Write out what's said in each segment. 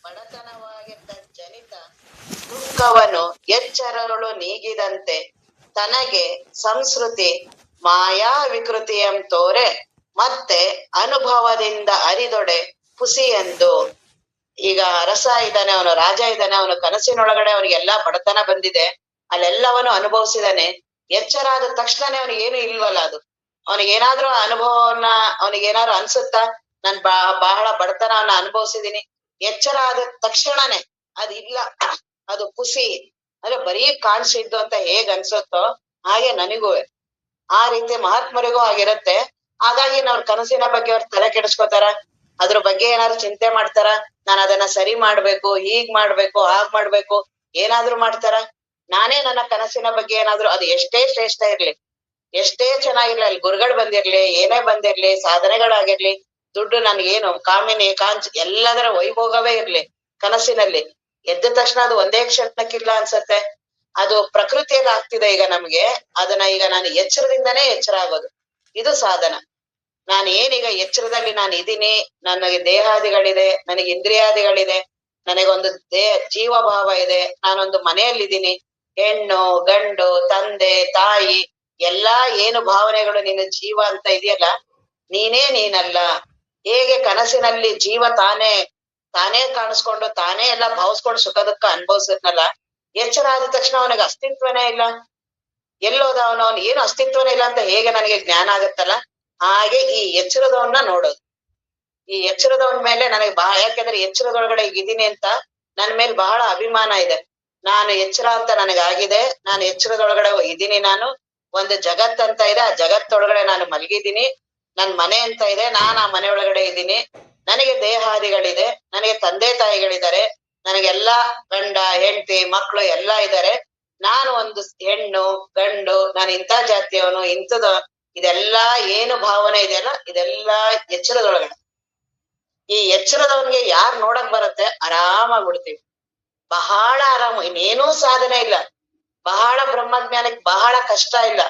ಬಡತನವಾಗಿದ್ದ ಜನಿತ ದುಃಖವನು ಎಚ್ಚರಗಳು ನೀಗಿದಂತೆ ತನಗೆ ಸಂಸ್ಕೃತಿ ಮಾಯಾ ವಿಕೃತಿಯಂ ತೋರೆ ಮತ್ತೆ ಅನುಭವದಿಂದ ಅರಿದೊಡೆ ಹುಸಿಯೆಂದು. ಈಗ ಅರಸ ಇದ್ದಾನೆ, ಅವನು ರಾಜ ಇದ್ದಾನೆ, ಅವನು ಕನಸಿನೊಳಗಡೆ ಅವನಿಗೆಲ್ಲಾ ಬಡತನ ಬಂದಿದೆ, ಅಲ್ಲೆಲ್ಲವನು ಅನುಭವಿಸಿದಾನೆ. ಎಚ್ಚರ ಆದ ತಕ್ಷಣನೇ ಅವನಿಗೇನು ಇಲ್ವಲ್ಲ, ಅದು ಅವನಿಗೇನಾದ್ರೂ ಅನುಭವವನ್ನ ಅವನಿಗೇನಾದ್ರು ಅನ್ಸುತ್ತಾ, ನಾನ್ ಬಹಳ ಬಡತನವನ್ನ ಅನುಭವಿಸಿದೀನಿ? ಎಚ್ಚರ ಆದ ತಕ್ಷಣನೇ ಅದಿಲ್ಲ, ಅದು ಖುಷಿ ಅಂದ್ರೆ ಬರೀ ಕಾಣಿಸಿದ್ದು ಅಂತ ಹೇಗ್ ಅನ್ಸುತ್ತೋ ಹಾಗೆ ನನಗೂ ಆ ರೀತಿ ಮಹಾತ್ಮರಿಗೂ ಆಗಿರುತ್ತೆ. ಹಾಗಾಗಿ ನಾವ್ ಕನಸಿನ ಬಗ್ಗೆ ಅವ್ರು ತಲೆ ಕೆಡಿಸ್ಕೋತಾರ, ಅದ್ರ ಬಗ್ಗೆ ಏನಾದ್ರು ಚಿಂತೆ ಮಾಡ್ತಾರ, ನಾನು ಅದನ್ನ ಸರಿ ಮಾಡ್ಬೇಕು, ಹೀಗ್ ಮಾಡ್ಬೇಕು, ಹಾಗ್ ಮಾಡ್ಬೇಕು, ಏನಾದ್ರು ಮಾಡ್ತಾರ? ನಾನೇ ನನ್ನ ಕನಸಿನ ಬಗ್ಗೆ ಏನಾದ್ರು ಅದು ಎಷ್ಟೇ ಶ್ರೇಷ್ಠ ಇರ್ಲಿ, ಎಷ್ಟೇ ಚೆನ್ನಾಗಿರ್ಲಿ, ಅಲ್ಲಿ ಗುರುಗಳು ಬಂದಿರ್ಲಿ, ಏನೇ ಬಂದಿರ್ಲಿ, ಸಾಧನೆಗಳಾಗಿರ್ಲಿ, ದುಡ್ಡು ನನ್ಗೇನು ಕಾಮಿನಿ ಕಾಂಚ್ ಎಲ್ಲದರ ವೈಭೋಗವೇ ಇರ್ಲಿ, ಕನಸಿನಲ್ಲಿ ಎದ್ದ ತಕ್ಷಣ ಅದು ಒಂದೇ ಕ್ಷಣಕ್ಕಿಲ್ಲ ಅನ್ಸತ್ತೆ. ಅದು ಪ್ರಕೃತಿಯಲ್ಲಿ ಆಗ್ತಿದೆ ಈಗ ನಮ್ಗೆ, ಅದನ್ನ ಈಗ ನಾನು ಎಚ್ಚರದಿಂದನೇ ಎಚ್ಚರ ಆಗೋದು, ಇದು ಸಾಧನ. ನಾನು ಏನೀಗ ಎಚ್ಚರದಲ್ಲಿ ನಾನು ಇದೀನಿ, ನನಗೆ ದೇಹಾದಿಗಳಿದೆ, ನನಗೆ ಇಂದ್ರಿಯಾದಿಗಳಿದೆ, ನನಗೊಂದು ಜೀವ ಭಾವ ಇದೆ, ನಾನೊಂದು ಮನೆಯಲ್ಲಿದ್ದೀನಿ, ಹೆಣ್ಣು ಗಂಡು ತಂದೆ ತಾಯಿ ಎಲ್ಲಾ ಏನು ಭಾವನೆಗಳು ನಿನ್ನ ಜೀವ ಅಂತ ಇದೆಯಲ್ಲ, ನೀನೇ ನೀನಲ್ಲ. ಹೇಗೆ ಕನಸಿನಲ್ಲಿ ಜೀವ ತಾನೇ ತಾನೇ ಕಾಣಿಸ್ಕೊಂಡು ತಾನೇ ಎಲ್ಲ ಭಾವಿಸ್ಕೊಂಡು ಸುಖ ದುಃಖ ಅನುಭವಿಸಿದ್ನಲ್ಲ, ಎಚ್ಚರ ಆದ ತಕ್ಷಣ ಅವನಿಗೆ ಅಸ್ತಿತ್ವನೇ ಇಲ್ಲ, ಎಲ್ಲೋದ ಅವನು ಏನು ಅಸ್ತಿತ್ವನೇ ಇಲ್ಲ ಅಂತ ಹೇಗೆ ನನಗೆ ಜ್ಞಾನ ಆಗತ್ತಲ್ಲ, ಹಾಗೆ ಈ ಎಚ್ಚರದವನ್ನ ನೋಡೋದು. ಈ ಎಚ್ಚರದವನ ಮೇಲೆ ನನಗೆ ಯಾಕೆಂದ್ರೆ ಎಚ್ಚರದೊಳಗಡೆ ಇದೀನಿ ಅಂತ ನನ್ ಮೇಲೆ ಬಹಳ ಅಭಿಮಾನ ಇದೆ. ನಾನು ಎಚ್ಚರ ಅಂತ ನನಗಾಗಿದೆ, ನಾನು ಎಚ್ಚರದೊಳಗಡೆ ಇದೀನಿ, ನಾನು ಒಂದು ಜಗತ್ ಅಂತ ಇದೆ, ಆ ಜಗತ್ತೊಳಗಡೆ ನಾನು ಮಲಗಿದ್ದೀನಿ, ನನ್ ಮನೆ ಅಂತ ಇದೆ, ನಾನ್ ಆ ಮನೆ ಒಳಗಡೆ ಇದ್ದೀನಿ, ನನಗೆ ದೇಹಾದಿಗಳಿದೆ, ನನಗೆ ತಂದೆ ತಾಯಿಗಳಿದ್ದಾರೆ, ನನಗೆಲ್ಲಾ ಗಂಡ ಹೆಂಡತಿ ಮಕ್ಕಳು ಎಲ್ಲಾ ಇದ್ದಾರೆ, ನಾನು ಒಂದು ಹೆಣ್ಣು ಗಂಡು, ನಾನು ಇಂಥ ಜಾತಿಯವನು ಇಂಥದ, ಇದೆಲ್ಲಾ ಏನು ಭಾವನೆ ಇದೆಯಲ್ಲ ಇದೆಲ್ಲಾ ಎಚ್ಚರದೊಳಗಡೆ. ಈ ಎಚ್ಚರದವನ್ಗೆ ಯಾರ್ ನೋಡಕ್ ಬರುತ್ತೆ, ಆರಾಮಾಗ್ಬಿಡ್ತೀವಿ, ಬಹಳ ಆರಾಮ, ಇನ್ನೇನೂ ಸಾಧನೆ ಇಲ್ಲ, ಬಹಳ ಬ್ರಹ್ಮಜ್ಞಾನಕ್ಕೆ ಬಹಳ ಕಷ್ಟ ಇಲ್ಲ,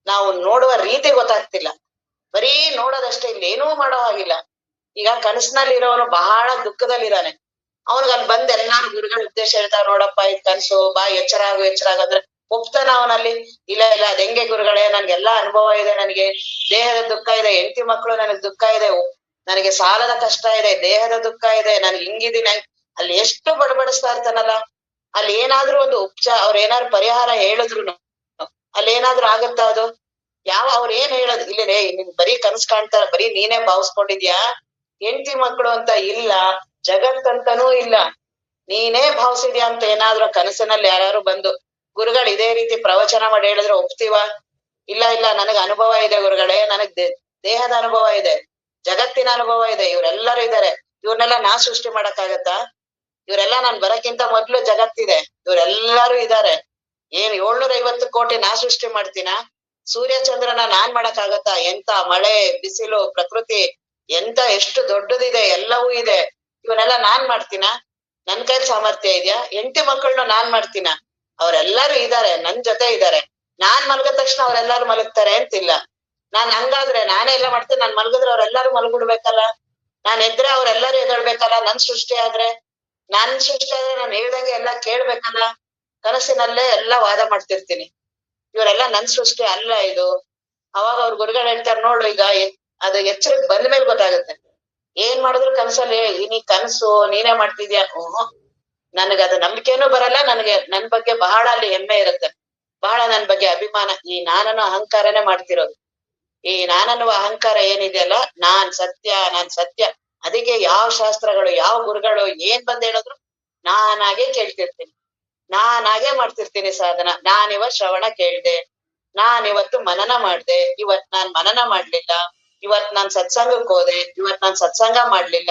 ನಾವು ನೋಡುವ ರೀತಿ ಗೊತ್ತಾಗ್ತಿಲ್ಲ, ಬರೀ ನೋಡೋದಷ್ಟೇ, ಇಲ್ಲೇನೂ ಮಾಡೋ ಹಾಗಿಲ್ಲ. ಈಗ ಕನಸಿನಲ್ಲಿರೋನು ಬಹಳ ದುಃಖದಲ್ಲಿದ್ದಾನೆ, ಅವನಿಗೆ ಅಲ್ಲಿ ಬಂದ್ ಎಲ್ಲಾರು ಗುರುಗಳ ಉದ್ದೇಶ ಹೇಳ್ತಾರ, ನೋಡಪ್ಪ ಇದು ಕನ್ಸು, ಬಾ ಎಚ್ಚರ ಆಗು ಅಂದ್ರೆ ಒಪ್ತಾನ ಅವನಲ್ಲಿ? ಇಲ್ಲ ಇಲ್ಲ, ಅದ್ ಹೆಂಗೆ ಗುರುಗಳೇ, ನನ್ಗೆಲ್ಲಾ ಅನುಭವ ಇದೆ, ನನಗೆ ದೇಹದ ದುಃಖ ಇದೆ, ಹೆಂಡತಿ ಮಕ್ಕಳು ನನಗ್ ದುಃಖ ಇದೆ, ನನಗೆ ಸಾಲದ ಕಷ್ಟ ಇದೆ, ದೇಹದ ದುಃಖ ಇದೆ, ನನ್ಗೆ ಹಿಂಗಿದೀನಿ. ಅಲ್ಲಿ ಎಷ್ಟು ಬಡಬಡಿಸ್ತಾ ಇರ್ತಾನಲ್ಲ, ಅಲ್ಲಿ ಏನಾದ್ರೂ ಒಂದು ಅವ್ರ ಏನಾದ್ರು ಪರಿಹಾರ ಹೇಳಿದ್ರು ಅಲ್ಲಿ ಏನಾದ್ರು ಆಗತ್ತ? ಅದು ಯಾವ ಅವ್ರ ಏನ್ ಹೇಳೋದು? ಇಲ್ಲೇ ನಿನ್ ಬರೀ ಕನಸು ಕಾಣ್ತಾರ, ಬರೀ ನೀನೇ ಭಾವಿಸ್ಕೊಂಡಿದ್ಯಾ, ಹೆಂಡತಿ ಮಕ್ಕಳು ಅಂತ ಇಲ್ಲ, ಜಗತ್ತಂತನೂ ಇಲ್ಲ, ನೀನೇ ಭಾವಿಸಿದ್ಯಾ ಅಂತ ಏನಾದ್ರು ಕನಸಿನಲ್ಲಿ ಯಾರು ಬಂದು ಗುರುಗಳು ಇದೇ ರೀತಿ ಪ್ರವಚನ ಮಾಡಿ ಹೇಳಿದ್ರೆ ಒಪ್ತೀವ? ಇಲ್ಲ ಇಲ್ಲ, ನನಗ್ ಅನುಭವ ಇದೆ ಗುರುಗಳೇ, ನನಗ್ ದೇಹದ ಅನುಭವ ಇದೆ, ಜಗತ್ತಿನ ಅನುಭವ ಇದೆ, ಇವರೆಲ್ಲರೂ ಇದ್ದಾರೆ, ಇವ್ರನ್ನೆಲ್ಲ ನಾ ಸೃಷ್ಟಿ ಮಾಡಕ್ಕಾಗತ್ತಾ? ಇವರೆಲ್ಲಾ ನಾನ್ ಬರಕ್ಕಿಂತ ಮೊದ್ಲು ಜಗತ್ತಿದೆ, ಇವರೆಲ್ಲರೂ ಇದ್ದಾರೆ, ಏನ್ 750 ಕೋಟಿ ನಾ ಸೃಷ್ಟಿ ಮಾಡ್ತೀನ? ಸೂರ್ಯ ಚಂದ್ರನ ನಾನ್ ಮಾಡಕ್ಕಾಗತ್ತಾ? ಎಂತ ಮಳೆ ಬಿಸಿಲು ಪ್ರಕೃತಿ ಎಂತ ಎಷ್ಟು ದೊಡ್ಡದಿದೆ, ಎಲ್ಲವೂ ಇದೆ, ಇವನ್ನೆಲ್ಲ ನಾನ್ ಮಾಡ್ತೀನ? ನನ್ ಕೈಲಿ ಸಾಮರ್ಥ್ಯ ಇದೆಯಾ? ಹೆಂಡತಿ ಮಕ್ಕಳನ್ನ ನಾನ್ ಮಾಡ್ತೀನ? ಅವರೆಲ್ಲರೂ ಇದ್ದಾರೆ, ನನ್ ಜೊತೆ ಇದ್ದಾರೆ, ನಾನ್ ಮಲಗಿದ ತಕ್ಷಣ ಅವರೆಲ್ಲರೂ ಮಲಗ್ತಾರೆ ಅಂತಿಲ್ಲ. ನಾನ್ ಹಂಗಾದ್ರೆ ನಾನೇ ಎಲ್ಲ ಮಾಡ್ತೀನಿ, ನಾನ್ ಮಲಗಿದ್ರೆ ಅವ್ರೆಲ್ಲಾರು ಮಲಗ್ಬಿಡ್ಬೇಕಲ್ಲ, ನಾನ್ ಎದ್ರೆ ಅವ್ರೆಲ್ಲರೂ ಎದಳ್ಬೇಕಲ್ಲ, ನನ್ ಸೃಷ್ಟಿ ಆದ್ರೆ ನಾನ್ ಹೇಳ್ದಂಗೆ ಎಲ್ಲ ಕೇಳ್ಬೇಕಲ್ಲ. ಕನಸಿನಲ್ಲೇ ಎಲ್ಲ ವಾದ ಮಾಡ್ತಿರ್ತೀನಿ, ಇವರೆಲ್ಲ ನನ್ ಸೃಷ್ಟಿ ಅಲ್ಲ ಇದು. ಅವಾಗ ಅವ್ರ ಗುರುಗಳು ಹೇಳ್ತಾರೆ, ನೋಡು ಈಗ ಅದು ಎಚ್ಚರಕ್ಕೆ ಬಂದ ಮೇಲೆ ಗೊತ್ತಾಗುತ್ತೆ, ಏನ್ ಮಾಡಿದ್ರು ಕನಸಲ್ಲಿ ನೀ ಕನಸು ನೀನೇ ಮಾಡ್ತಿದ್ಯಾ. ನನಗೆ ಅದು ನಂಬಿಕೆನೂ ಬರಲ್ಲ, ನನಗೆ ನನ್ ಬಗ್ಗೆ ಬಹಳ ಅಲ್ಲಿ ಹೆಮ್ಮೆ ಇರುತ್ತೆ, ಬಹಳ ನನ್ ಬಗ್ಗೆ ಅಭಿಮಾನ. ಈ ನಾನನ್ನು ಅಹಂಕಾರನೇ ಮಾಡ್ತಿರೋದು, ಈ ನಾನನ್ನುವ ಅಹಂಕಾರ ಏನಿದೆಯಲ್ಲ, ನಾನ್ ಸತ್ಯ. ಅದಕ್ಕೆ ಯಾವ ಶಾಸ್ತ್ರಗಳು ಯಾವ ಗುರುಗಳು ಏನ್ ಬಂದ್ ಹೇಳಿದ್ರು ನಾನಾಗೆ ಕೇಳ್ತಿರ್ತೀನಿ, ನಾನಾಗೆ ಮಾಡ್ತಿರ್ತೀನಿ ಸಾಧನ. ನಾನಿವತ್ ಶ್ರವಣ ಕೇಳ್ದೆ, ನಾನಿವತ್ತು ಮನನ ಮಾಡ್ದೆ, ಇವತ್ ನಾನ್ ಮನನ ಮಾಡ್ಲಿಲ್ಲ, ಇವತ್ ನಾನ್ ಸತ್ಸಂಗಕ್ಕೆ ಹೋದೆ, ಇವತ್ ನಾನ್ ಸತ್ಸಂಗ ಮಾಡ್ಲಿಲ್ಲ.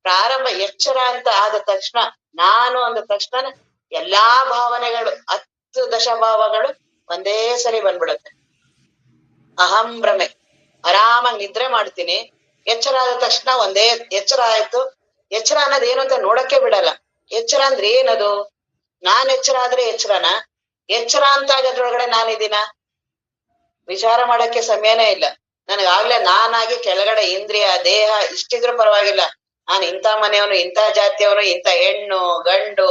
ಪ್ರಾರಂಭ ಎಚ್ಚರ ಅಂತ ಆದ ತಕ್ಷಣ, ನಾನು ಅಂದ ತಕ್ಷಣ ಎಲ್ಲಾ ಭಾವನೆಗಳು 10 ದಶಭಾವಗಳು ಒಂದೇ ಸರಿ ಬಂದ್ಬಿಡುತ್ತೆ. ಅಹಂ ಭ್ರಮೆ, ಆರಾಮಾಗಿ ನಿದ್ರೆ ಮಾಡ್ತೀನಿ, ಎಚ್ಚರ ಆದ ತಕ್ಷಣ ಒಂದೇ ಎಚ್ಚರ ಆಯ್ತು. ಎಚ್ಚರ ಅನ್ನೋದು ಏನು ಅಂತ ನೋಡಕ್ಕೆ ಬಿಡಲ್ಲ. ಎಚ್ಚರ ಅಂದ್ರೆ ಏನದು? ನಾನ್ ಎಚ್ಚರ ಆದ್ರೆ ಎಚ್ಚರನ? ಎಚ್ಚರ ಅಂತ ಆಗೋದ್ರೊಳಗಡೆ ನಾನಿದ್ದೀನ? ವಿಚಾರ ಮಾಡಕ್ಕೆ ಸಮಯನೇ ಇಲ್ಲ ನನಗಾಗ್ಲೇ. ನಾನಾಗಿ ಕೆಳಗಡೆ ಇಂದ್ರಿಯ ದೇಹ ಇಷ್ಟಿದ್ರೂ ಪರವಾಗಿಲ್ಲ, ನಾನು ಇಂಥ ಮನೆಯವನು, ಇಂಥ ಜಾತಿಯವನು, ಇಂಥ ಹೆಣ್ಣು ಗಂಡು,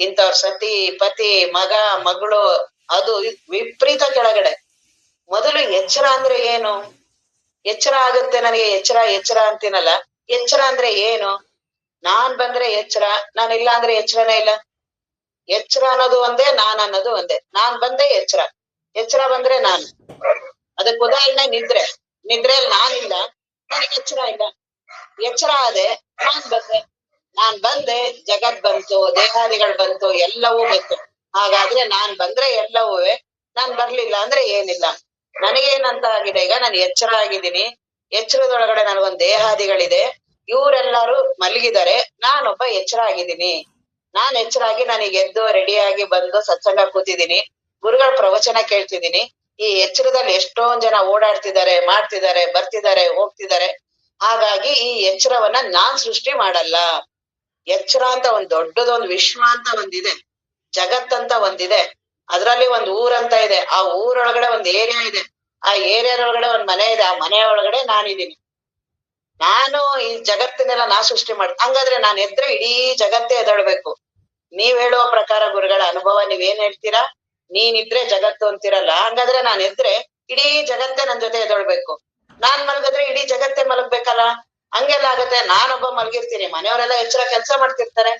ಇಂಥವ್ರ ಸತಿ ಪತಿ ಮಗ ಮಗಳು, ಅದು ವಿಪರೀತ ಕೆಳಗಡೆ. ಮೊದಲು ಎಚ್ಚರ ಅಂದ್ರೆ ಏನು? ಎಚ್ಚರ ಆಗುತ್ತೆ ನನಗೆ, ಎಚ್ಚರ ಎಚ್ಚರ ಅಂತೀನಲ್ಲ, ಎಚ್ಚರ ಅಂದ್ರೆ ಏನು? ನಾನ್ ಬಂದ್ರೆ ಎಚ್ಚರ, ನಾನಿಲ್ಲ ಅಂದ್ರೆ ಎಚ್ಚರನೇ ಇಲ್ಲ. ಎಚ್ಚರ ಅನ್ನೋದು ಒಂದೇ, ನಾನ್ ಅನ್ನೋದು ಒಂದೇ. ನಾನ್ ಬಂದೆ ಎಚ್ಚರ, ಎಚ್ಚರ ಬಂದ್ರೆ ನಾನು. ಅದಕ್ಕೆ ಉದಾಹರಣೆ ನಿದ್ರೆ. ನಿದ್ರೆಯಲ್ಲಿ ನಾನಿಲ್ಲ, ನನಗೆ ಎಚ್ಚರ ಇಲ್ಲ. ಎಚ್ಚರ ಆದೆ, ನಾನ್ ಬಂದೆ ಜಗತ್ ಬಂತು, ದೇಹಾದಿಗಳು ಬಂತು, ಎಲ್ಲವೂ ಬಂತು. ಹಾಗಾದ್ರೆ ನಾನ್ ಬಂದ್ರೆ ಎಲ್ಲವೂ, ನಾನ್ ಬರ್ಲಿಲ್ಲ ಅಂದ್ರೆ ಏನಿಲ್ಲ. ನನಗೇನಂತ ಆಗಿದೆ, ಈಗ ನಾನು ಎಚ್ಚರ ಆಗಿದ್ದೀನಿ, ಎಚ್ಚರದೊಳಗಡೆ ನನಗೊಂದ್ ದೇಹಾದಿಗಳಿದೆ, ಇವರೆಲ್ಲರೂ ಮಲಗಿದ್ದಾರೆ, ನಾನೊಬ್ಬ ಎಚ್ಚರ ಆಗಿದ್ದೀನಿ. ನಾನ್ ಎಚ್ಚರ ಆಗಿ ನನಗೆ ಎದ್ದು ರೆಡಿಯಾಗಿ ಬಂದು ಸತ್ಸಂಗ ಕೂತಿದ್ದೀನಿ, ಗುರುಗಳ ಪ್ರವಚನ ಕೇಳ್ತಿದ್ದೀನಿ. ಈ ಎಚ್ಚರದಲ್ಲಿ ಎಷ್ಟೊಂದ್ ಜನ ಓಡಾಡ್ತಿದ್ದಾರೆ, ಮಾಡ್ತಿದ್ದಾರೆ, ಬರ್ತಿದ್ದಾರೆ, ಹೋಗ್ತಿದ್ದಾರೆ. ಹಾಗಾಗಿ ಈ ಎಚ್ಚರವನ್ನ ನಾನ್ ಸೃಷ್ಟಿ ಮಾಡಲ್ಲ. ಎಚ್ಚರ ಅಂತ ಒಂದ್ ದೊಡ್ಡದೊಂದು ವಿಶ್ವ ಅಂತ ಒಂದಿದೆ, ಜಗತ್ತಂತ ಒಂದಿದೆ, ಅದ್ರಲ್ಲಿ ಒಂದ್ ಊರಂತ ಇದೆ, ಆ ಊರೊಳಗಡೆ ಒಂದ್ ಏರಿಯಾ ಇದೆ, ಆ ಏರಿಯಾದೊಳಗಡೆ ಒಂದ್ ಮನೆ ಇದೆ, ಆ ಮನೆಯ ಒಳಗಡೆ ನಾನಿದ್ದೀನಿ. ನಾನು ಈ ಜಗತ್ತಿನೆಲ್ಲ ನಾ ಸೃಷ್ಟಿ ಹಂಗಾದ್ರೆ ನಾನು ಎದ್ರೆ ಇಡೀ ಜಗತ್ತೇ ಎದಳ್ಬೇಕು. ನೀವ್ ಹೇಳುವ ಪ್ರಕಾರ ಗುರುಗಳ ಅನುಭವ ನೀವೇನ್ ಹೇಳ್ತೀರಾ, ನೀನಿದ್ರೆ ಜಗತ್ತು ಅಂತಿರಲ್ಲ, ಹಂಗಾದ್ರೆ ನಾನ್ ಎದ್ರೆ ಇಡೀ ಜಗತ್ತೇ ನನ್ ಜೊತೆ ಎದೊಳ್ಬೇಕು. ನಾನ್ ಮಲಗಿದ್ರೆ ಇಡೀ ಜಗತ್ತೇ ಮಲಗ್ಬೇಕಲ್ಲ. ಹಂಗೆಲ್ಲ ಆಗತ್ತೆ. ನಾನೊಬ್ಬ ಮಲಗಿರ್ತೀನಿ, ಮನೆಯವರೆಲ್ಲ ಎಚ್ಚರ ಕೆಲ್ಸ ಮಾಡ್ತಿರ್ತಾರೆ,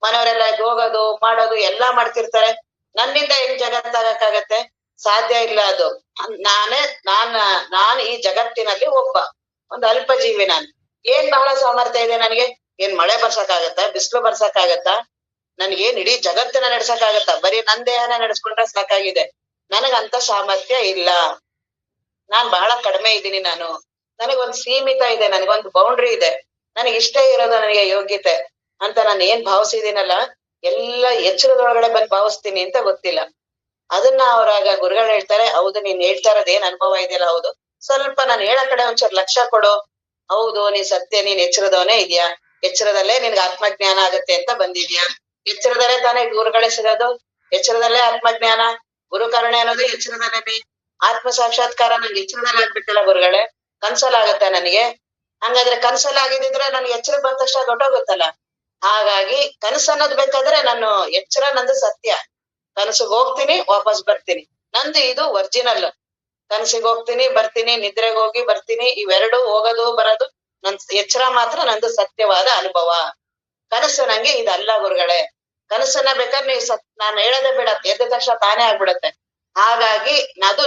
ಮನೆಯವರೆಲ್ಲ ಹೋಗೋದು ಮಾಡೋದು ಎಲ್ಲಾ ಮಾಡ್ತಿರ್ತಾರೆ. ನನ್ನಿಂದ ಹೆಂಗ್ ಜಗತ್ತಾಗಕ್ಕಾಗತ್ತೆ? ಸಾಧ್ಯ ಇಲ್ಲ ಅದು. ನಾನು ಈ ಜಗತ್ತಿನಲ್ಲಿ ಒಂದು ಅಲ್ಪ ಜೀವಿ. ನಾನು ಏನ್ ಬಹಳ ಸಾಮರ್ಥ್ಯ ಇದೆ ನನಗೆ? ಏನ್ ಮಳೆ ಬರ್ಸಕ್ಕಾಗತ್ತಾ? ಬಿಸಿಲು ಬರ್ಸಕ್ಕಾಗತ್ತಾ? ನನ್ಗೇನ್ ಇಡೀ ಜಗತ್ತನ್ನ ನಡ್ಸಕ್ಕಾಗತ್ತಾ? ಬರೀ ನನ್ ದೇಹನ ನಡೆಸ್ಕೊಂಡ್ರೆ ಸಾಕಾಗಿದೆ. ನನಗಂತ ಸಾಮರ್ಥ್ಯ ಇಲ್ಲ. ನಾನ್ ಬಹಳ ಕಡಿಮೆ ಇದ್ದೀನಿ. ನನಗೊಂದ್ ಸೀಮಿತ ಇದೆ, ನನಗೊಂದು ಬೌಂಡ್ರಿ ಇದೆ. ನನಗೆ ಇಷ್ಟೇ ಇರೋದು ನನಗೆ ಯೋಗ್ಯತೆ ಅಂತ ನಾನು ಏನ್ ಭಾವಿಸಿದೀನಲ್ಲ, ಎಲ್ಲ ಎಚ್ಚರದೊಳಗಡೆ ಬಂದು ಭಾವಿಸ್ತೀನಿ ಅಂತ ಗೊತ್ತಿಲ್ಲ. ಅದನ್ನ ಅವ್ರಾಗ ಗುರುಗಳು ಹೇಳ್ತಾರೆ, ಹೌದು ನೀನ್ ಹೇಳ್ತಾ ಇರೋದ್ ಏನ್ ಅನುಭವ ಇದೆಯಲ್ಲ, ಹೌದು, ಸ್ವಲ್ಪ ನಾನು ಹೇಳೋ ಕಡೆ ಒಂಚೂರು ಲಕ್ಷ್ಯ ಕೊಡು. ಹೌದು, ನೀನ್ ಸತ್ಯ, ನೀನ್ ಎಚ್ಚರದವನೇ ಇದೆಯಾ, ಎಚ್ಚರದಲ್ಲೇ ನಿನ್ಗೆ ಆತ್ಮಜ್ಞಾನ ಆಗತ್ತೆ ಅಂತ ಬಂದಿದ್ಯಾ. ಎಚ್ಚರದಲ್ಲೇ ತಾನೇ ಗುರುಗಳೇ ಸಿಗೋದು, ಎಚ್ಚರದಲ್ಲೇ ಆತ್ಮಜ್ಞಾನ, ಗುರು ಕರುಣೆ ಅನ್ನೋದು ಎಚ್ಚರದಲ್ಲೇ. ಆತ್ಮ ಸಾಕ್ಷಾತ್ಕಾರ ನಂಗೆ ಎಚ್ಚರದಲ್ಲಿ ಆಗ್ಬೇಕಲ್ಲ ಗುರುಗಳೇ, ಕನ್ಸಲ್ಲಾಗತ್ತೆ ನನಗೆ. ಹಂಗಾದ್ರೆ ಕನ್ಸಲ್ಲಾಗಿದ್ರೆ ನನ್ಗೆ ಎಚ್ಚರ ಬಂದ ತಕ್ಷಣ ದೊಡ್ಡೋಗುತ್ತಲ್ಲ. ಹಾಗಾಗಿ ಕನಸು ಅನ್ನೋದ್ ಬೇಕಾದ್ರೆ ನಾನು ಎಚ್ಚರ ನಂದು ಸತ್ಯ. ಕನಸಿಗೆ ಹೋಗ್ತೀನಿ, ವಾಪಸ್ ಬರ್ತೀನಿ, ನಂದು ಇದು ಒರಿಜಿನಲ್. ಕನಸಿಗೆ ಹೋಗ್ತೀನಿ ಬರ್ತೀನಿ, ನಿದ್ರೆಗೆ ಹೋಗಿ ಬರ್ತೀನಿ, ಇವೆರಡು ಹೋಗೋದು ಬರೋದು. ನನ್ ಎಚ್ಚರ ಮಾತ್ರ ನಂದು ಸತ್ಯವಾದ ಅನುಭವ. ಕನಸು ನಂಗೆ ಇದಲ್ಲ ಗುರುಗಳೇ. ಕನಸನ್ನ ಬೇಕಾದ್ರೆ ನೀವು ನಾನು ಹೇಳೋದೇ ಬೇಡ, ಎದ್ದ ತಕ್ಷಣ ತಾನೇ ಆಗ್ಬಿಡತ್ತೆ. ಹಾಗಾಗಿ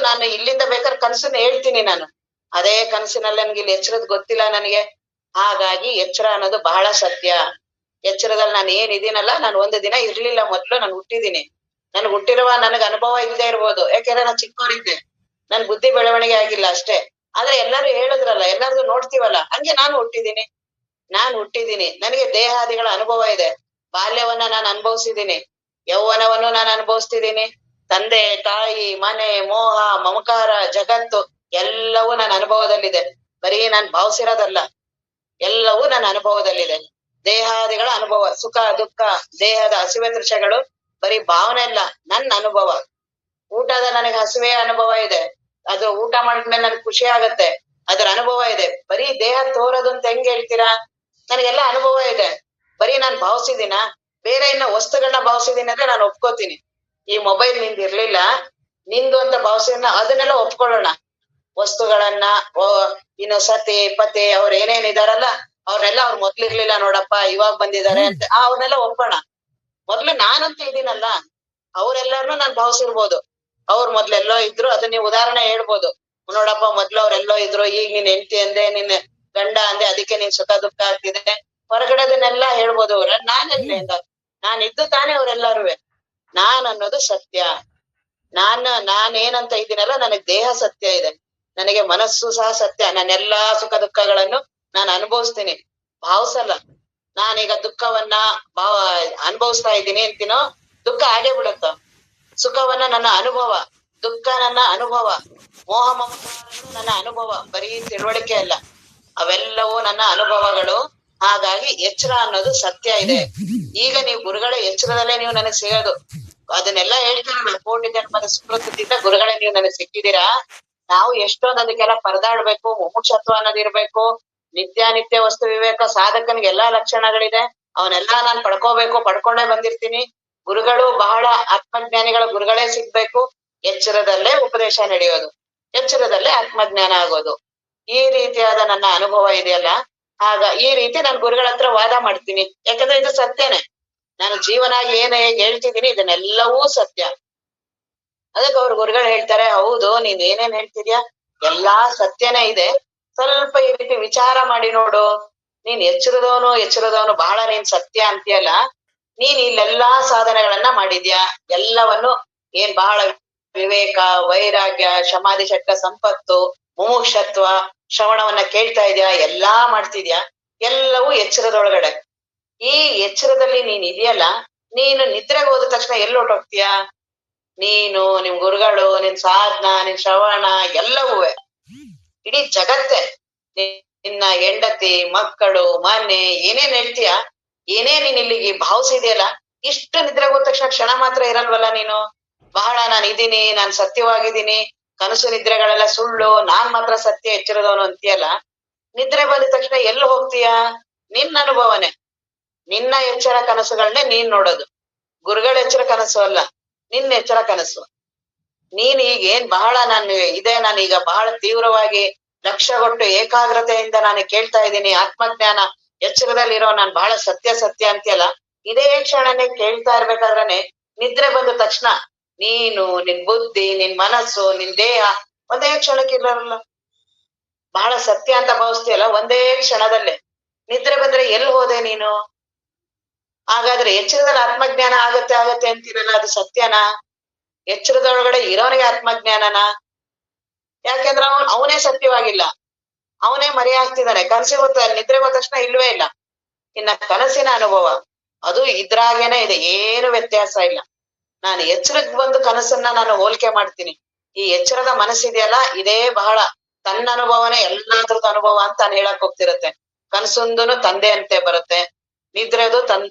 ನಾನು ಇಲ್ಲಿಂದ ಬೇಕಾದ್ರೆ ಕನಸನ್ನ ಹೇಳ್ತೀನಿ ನಾನು, ಅದೇ ಕನಸಿನಲ್ಲಿ ನನ್ಗೆ ಇಲ್ಲಿ ಎಚ್ಚರದ ಗೊತ್ತಿಲ್ಲ ನನಗೆ. ಹಾಗಾಗಿ ಎಚ್ಚರ ಅನ್ನೋದು ಬಹಳ ಸತ್ಯ. ಎಚ್ಚರದಲ್ಲಿ ನಾನು ಏನಿದ್ದೀನಲ್ಲ, ನಾನು ಒಂದು ದಿನ ಇರ್ಲಿಲ್ಲ. ಮೊದ್ಲು ನಾನು ಹುಟ್ಟಿದೀನಿ, ನನ್ಗೆ ಹುಟ್ಟಿರುವ ನನಗೆ ಅನುಭವ ಇಲ್ಲದೆ ಇರ್ಬೋದು, ಯಾಕೆಂದ್ರೆ ನಾನು ಚಿಕ್ಕವರಿದ್ದೆ, ನನ್ ಬುದ್ಧಿ ಬೆಳವಣಿಗೆ ಆಗಿಲ್ಲ ಅಷ್ಟೇ. ಆದ್ರೆ ಎಲ್ಲಾರು ಹೇಳಿದ್ರಲ್ಲ, ಎಲ್ಲಾರ್ದು ನೋಡ್ತೀವಲ್ಲ, ಹಂಗೆ ನಾನು ಹುಟ್ಟಿದೀನಿ. ನನಗೆ ದೇಹಾದಿಗಳ ಅನುಭವ ಇದೆ. ಬಾಲ್ಯವನ್ನ ನಾನು ಅನುಭವಿಸಿದೀನಿ, ಯೌವನವನ್ನು ನಾನು ಅನುಭವಿಸ್ತಿದ್ದೀನಿ. ತಂದೆ ತಾಯಿ ಮನೆ ಮೋಹ ಮಮಕಾರ ಜಗತ್ತು ಎಲ್ಲವೂ ನನ್ನ ಅನುಭವದಲ್ಲಿದೆ. ಬರೀ ನಾನ್ ಭಾವಿಸಿರೋದಲ್ಲ, ಎಲ್ಲವೂ ನನ್ನ ಅನುಭವದಲ್ಲಿದೆ. ದೇಹಾದಿಗಳ ಅನುಭವ, ಸುಖ ದುಃಖ, ದೇಹದ ಹಸಿವೆ ದೃಶ್ಯಗಳು ಬರೀ ಭಾವನೆ ಇಲ್ಲ, ನನ್ನ ಅನುಭವ. ಊಟದ ನನಗೆ ಹಸಿವೆ ಅನುಭವ ಇದೆ, ಅದು ಊಟ ಮಾಡಿದ್ಮೇಲೆ ನನ್ಗೆ ಖುಷಿ ಆಗತ್ತೆ, ಅದ್ರ ಅನುಭವ ಇದೆ. ಬರೀ ದೇಹ ತೋರೋದು ಅಂತ ಹೆಂಗ್ ಹೇಳ್ತೀರಾ? ನನಗೆಲ್ಲ ಅನುಭವ ಇದೆ. ಬರೀ ನಾನ್ ಭಾವಿಸಿದೀನ, ಬೇರೆ ಇನ್ನ ವಸ್ತುಗಳನ್ನ ಭಾವಿಸಿದೀನಿ ಅಂದ್ರೆ ನಾನು ಒಪ್ಕೋತೀನಿ. ಈ ಮೊಬೈಲ್ ನಿಂದ ಇರ್ಲಿಲ್ಲ, ನಿಂದು ಅಂತ ಭಾವಿಸಿದ ಅದನ್ನೆಲ್ಲ ಒಪ್ಕೊಳ್ಳೋಣ. ವಸ್ತುಗಳನ್ನ ಇನ್ನು ಸತಿ ಪತಿ ಅವ್ರ ಏನೇನಿದಾರಲ್ಲ, ಅವ್ರನ್ನೆಲ್ಲ ಅವ್ರು ಮೊದ್ಲಿರ್ಲಿಲ್ಲ ನೋಡಪ್ಪ, ಇವಾಗ ಬಂದಿದ್ದಾರೆ ಅಂತ ಅವ್ರನ್ನೆಲ್ಲ ಒಪ್ಪೋಣ. ಮೊದ್ಲು ನಾನಂತ ಇದೀನಲ್ಲ, ಅವ್ರೆಲ್ಲಾರ್ನು ನಾನ್ ಭಾವಿಸಿರ್ಬೋದು. ಅವ್ರು ಮೊದ್ಲೆಲ್ಲೋ ಇದ್ರು, ಅದನ್ನ ನೀವು ಉದಾಹರಣೆ ಹೇಳ್ಬೋದು. ನೋಡಪ್ಪ, ಮೊದ್ಲು ಅವ್ರೆಲ್ಲೋ ಇದ್ರು, ಈಗ ನೀನ್ ಹೆಂಡ್ತಿ ಅಂದೆ, ನಿನ್ ಗಂಡ ಅಂದೆ, ಅದಕ್ಕೆ ನೀನ್ ಸುಖ ದುಃಖ ಆಗ್ತಿದೆ, ಹೊರಗಡೆದನ್ನೆಲ್ಲ ಹೇಳ್ಬೋದು. ನಾನ್ ಇದ್ದು ತಾನೇ ಅವ್ರೆಲ್ಲಾರುವೆ. ನಾನ್ ಅನ್ನೋದು ಸತ್ಯ. ನಾನೇನಂತ ಇದ್ದೀನಲ್ಲ, ನನಗ್ ದೇಹ ಸತ್ಯ ಇದೆ, ನನಗೆ ಮನಸ್ಸು ಸಹ ಸತ್ಯ. ನಾನೆಲ್ಲಾ ಸುಖ ದುಃಖಗಳನ್ನು ನಾನು ಅನುಭವಿಸ್ತೀನಿ, ಭಾವಿಸಲ್ಲ. ನಾನೀಗ ದುಃಖವನ್ನ ಅನುಭವಿಸ್ತಾ ಇದ್ದೀನಿ ಅಂತೀನೋ, ದುಃಖ ಆಗೇ ಬಿಡುತ್ತ. ಸುಖವನ್ನ ನನ್ನ ಅನುಭವ, ದುಃಖ ನನ್ನ ಅನುಭವ, ಮೋಹ ಮಮಕಾರಗಳು ನನ್ನ ಅನುಭವ, ಬರೀ ತಿಳುವಳಿಕೆ ಅಲ್ಲ, ಅವೆಲ್ಲವೂ ನನ್ನ ಅನುಭವಗಳು. ಹಾಗಾಗಿ ಎಚ್ಚರ ಅನ್ನೋದು ಸತ್ಯ ಇದೆ. ಈಗ ನೀವು ಗುರುಗಳೇ ಎಚ್ಚರದಲ್ಲೇ ನೀವು ನನಗ್ ಸಿಗೋದು. ಅದನ್ನೆಲ್ಲ ಹೇಳ್ತಾರಲ್ಲ, ಕೋಟಿ ಜನ್ಮದ ಸುಕೃತದಿಂದ ಗುರುಗಳೇ ನೀವು ನನಗ್ ಸಿಕ್ಕಿದೀರಾ. ನಾವು ಎಷ್ಟೊಂದು ಅದಕ್ಕೆಲ್ಲ ಪರದಾಡ್ಬೇಕು, ಮುಮುಕ್ಷತ್ವ ಅನ್ನೋದಿರ್ಬೇಕು. ನಿತ್ಯ ವಸ್ತು ವಿವೇಕ ಸಾಧಕನಿಗೆ ಎಲ್ಲಾ ಲಕ್ಷಣಗಳಿದೆ. ಅವನೆಲ್ಲಾ ನಾನ್ ಪಡ್ಕೋಬೇಕು, ಪಡ್ಕೊಂಡೇ ಬಂದಿರ್ತೀನಿ. ಗುರುಗಳು ಬಹಳ ಆತ್ಮಜ್ಞಾನಿಗಳ ಗುರುಗಳೇ ಸಿಗ್ಬೇಕು. ಎಚ್ಚರದಲ್ಲೇ ಉಪದೇಶ ನಡೆಯೋದು, ಎಚ್ಚರದಲ್ಲೇ ಆತ್ಮಜ್ಞಾನ ಆಗೋದು. ಈ ರೀತಿಯಾದ ನನ್ನ ಅನುಭವ ಇದೆಯಲ್ಲ, ಆಗ ಈ ರೀತಿ ನಾನು ಗುರುಗಳ ಹತ್ರ ವಾದ ಮಾಡ್ತೀನಿ. ಯಾಕಂದ್ರೆ ಇದು ಸತ್ಯನೇ. ನಾನು ಜೀವನ ಏನ್ ಹೇಳ್ತಿದ್ದೀನಿ ಇದನ್ನೆಲ್ಲವೂ ಸತ್ಯ. ಅದಕ್ಕೆ ಅವ್ರ ಗುರುಗಳು ಹೇಳ್ತಾರೆ, ಹೌದು ನೀನ್ ಏನೇನ್ ಹೇಳ್ತಿದ್ಯಾ ಎಲ್ಲಾ ಸತ್ಯನೇ ಇದೆ, ಸ್ವಲ್ಪ ಈ ರೀತಿ ವಿಚಾರ ಮಾಡಿ ನೋಡು. ನೀನ್ ಎಚ್ಚರದವನು ಬಹಳ ನೀನ್ ಸತ್ಯ ಅಂತೀಯಲ್ಲ, ನೀನ್ ಇಲ್ಲೆಲ್ಲಾ ಸಾಧನೆಗಳನ್ನ ಮಾಡಿದ್ಯಾ, ಎಲ್ಲವನ್ನು ಏನ್ ಬಹಳ ವಿವೇಕ, ವೈರಾಗ್ಯ, ಸಮಾಧಿ ಷಟ್ಕ ಸಂಪತ್ತು, ಮುಮುಕ್ಷತ್ವ, ಶ್ರವಣವನ್ನ ಕೇಳ್ತಾ ಇದ್ಯಾ, ಎಲ್ಲಾ ಮಾಡ್ತಿದ್ಯಾ, ಎಲ್ಲವೂ ಎಚ್ಚರದೊಳಗಡೆ. ಈ ಎಚ್ಚರದಲ್ಲಿ ನೀನ್ ಇದೆಯಲ್ಲ, ನೀನು ನಿದ್ರೆಗೆ ಹೋದ ತಕ್ಷಣ ಎಲ್ಲಿ ಹೊರ್ಟೋಗ್ತೀಯ? ನೀನು, ನಿಮ್ ಗುರುಗಳು, ನಿನ್ ಸಾಧನ, ನಿನ್ ಶ್ರವಣ ಎಲ್ಲವೂ ಇಡೀ ಜಗತ್ತೇ, ನಿನ್ನ ಹೆಂಡತಿ, ಮಕ್ಕಳು, ಮನೆ, ಏನೇನ್ ಹೇಳ್ತೀಯ, ಏನೇ ನೀನ್ ಇಲ್ಲಿಗೆ ಭಾವಿಸಿದೆಯಲ್ಲ, ಇಷ್ಟು ನಿದ್ರೆಗೆ ಹೋದ ತಕ್ಷಣ ಕ್ಷಣ ಮಾತ್ರ ಇರಲ್ವಲ್ಲ ನೀನು. ಬಹಳ ನಾನು ಇದೀನಿ, ನಾನ್ ಸತ್ಯವಾಗಿದ್ದೀನಿ, ಕನಸು ನಿದ್ರೆಗಳೆಲ್ಲ ಸುಳ್ಳು, ನಾನ್ ಮಾತ್ರ ಸತ್ಯ ಎಚ್ಚರದವನು ಅಂತೀಯಲ್ಲ, ನಿದ್ರೆ ಬಂದ ತಕ್ಷಣ ಎಲ್ಲಿ ಹೋಗ್ತೀಯ? ನಿನ್ನ ಅನುಭವನೇ, ನಿನ್ನ ಎಚ್ಚರ ಕನಸುಗಳನ್ನೇ ನೀನ್ ನೋಡೋದು. ಗುರುಗಳ ಎಚ್ಚರ ಕನಸು ಅಲ್ಲ, ನಿನ್ನ ಎಚ್ಚರ ಕನಸು. ನೀನ್ ಈಗ ಏನ್ ಬಹಳ ನಾನೀಗ ಬಹಳ ತೀವ್ರವಾಗಿ ಲಕ್ಷ್ಯಗೊಟ್ಟು ಏಕಾಗ್ರತೆಯಿಂದ ನಾನು ಕೇಳ್ತಾ ಇದ್ದೀನಿ, ಆತ್ಮಜ್ಞಾನ ಎಚ್ಚರದಲ್ಲಿರೋ ನಾನ್ ಬಹಳ ಸತ್ಯ ಅಂತೀಯಲ್ಲ, ಇದೇ ಕ್ಷಣನೇ ಕೇಳ್ತಾ ಇರ್ಬೇಕಾದ್ರೇನೆ ನಿದ್ರೆ ಬಂದ ತಕ್ಷಣ ನೀನು, ನಿನ್ ಬುದ್ಧಿ, ನಿನ್ ಮನಸ್ಸು, ನಿನ್ ದೇಹ ಒಂದೇ ಕ್ಷಣಕ್ಕೆ ಇರಲ್ಲ. ಬಹಳ ಸತ್ಯ ಅಂತ ಭಾವಿಸ್ತೀಯಲ್ಲ, ಒಂದೇ ಕ್ಷಣದಲ್ಲೇ ನಿದ್ರೆ ಬಂದ್ರೆ ಎಲ್ಲಿ ಹೋದೆ ನೀನು? ಹಾಗಾದ್ರೆ ಎಚ್ಚರದಲ್ಲಿ ಆತ್ಮಜ್ಞಾನ ಆಗತ್ತೆ ಅಂತೀರಲ್ಲ, ಅದು ಸತ್ಯನಾ? ಎಚ್ಚರದೊಳಗಡೆ ಇರೋನಿಗೆ ಆತ್ಮಜ್ಞಾನನ? ಯಾಕೆಂದ್ರೆ ಅವನೇ ಸತ್ಯವಾಗಿಲ್ಲ, ಅವನೇ ಮರೆಯಾಗ್ತಿದ್ದಾನೆ. ಕನಸಿಗೆ ನಿದ್ರೆ ಹೋದ ತಕ್ಷಣ ಇಲ್ವೇ ಇಲ್ಲ. ಇನ್ನ ಕನಸಿನ ಅನುಭವ ಅದು ಇದ್ರಾಗೇನೆ ಇದೆ, ಏನು ವ್ಯತ್ಯಾಸ ಇಲ್ಲ. ನಾನು ಎಚ್ಚರಕ್ಕೆ ಬಂದು ಕನಸನ್ನ ನಾನು ಹೋಲಿಕೆ ಮಾಡ್ತೀನಿ. ಈ ಎಚ್ಚರದ ಮನಸ್ಸಿದೆಯಲ್ಲ, ಇದೇ ಬಹಳ ತನ್ನ ಅನುಭವನೇ ಎಲ್ಲಾದ್ರದ್ದು ಅನುಭವ ಅಂತ ನಾನು ಹೇಳಕ್ ಹೋಗ್ತಿರತ್ತೆ. ಕನಸೊಂದುನು ತಂದೆ ಅಂತೆ ಬರುತ್ತೆ, ನಿದ್ರೆದು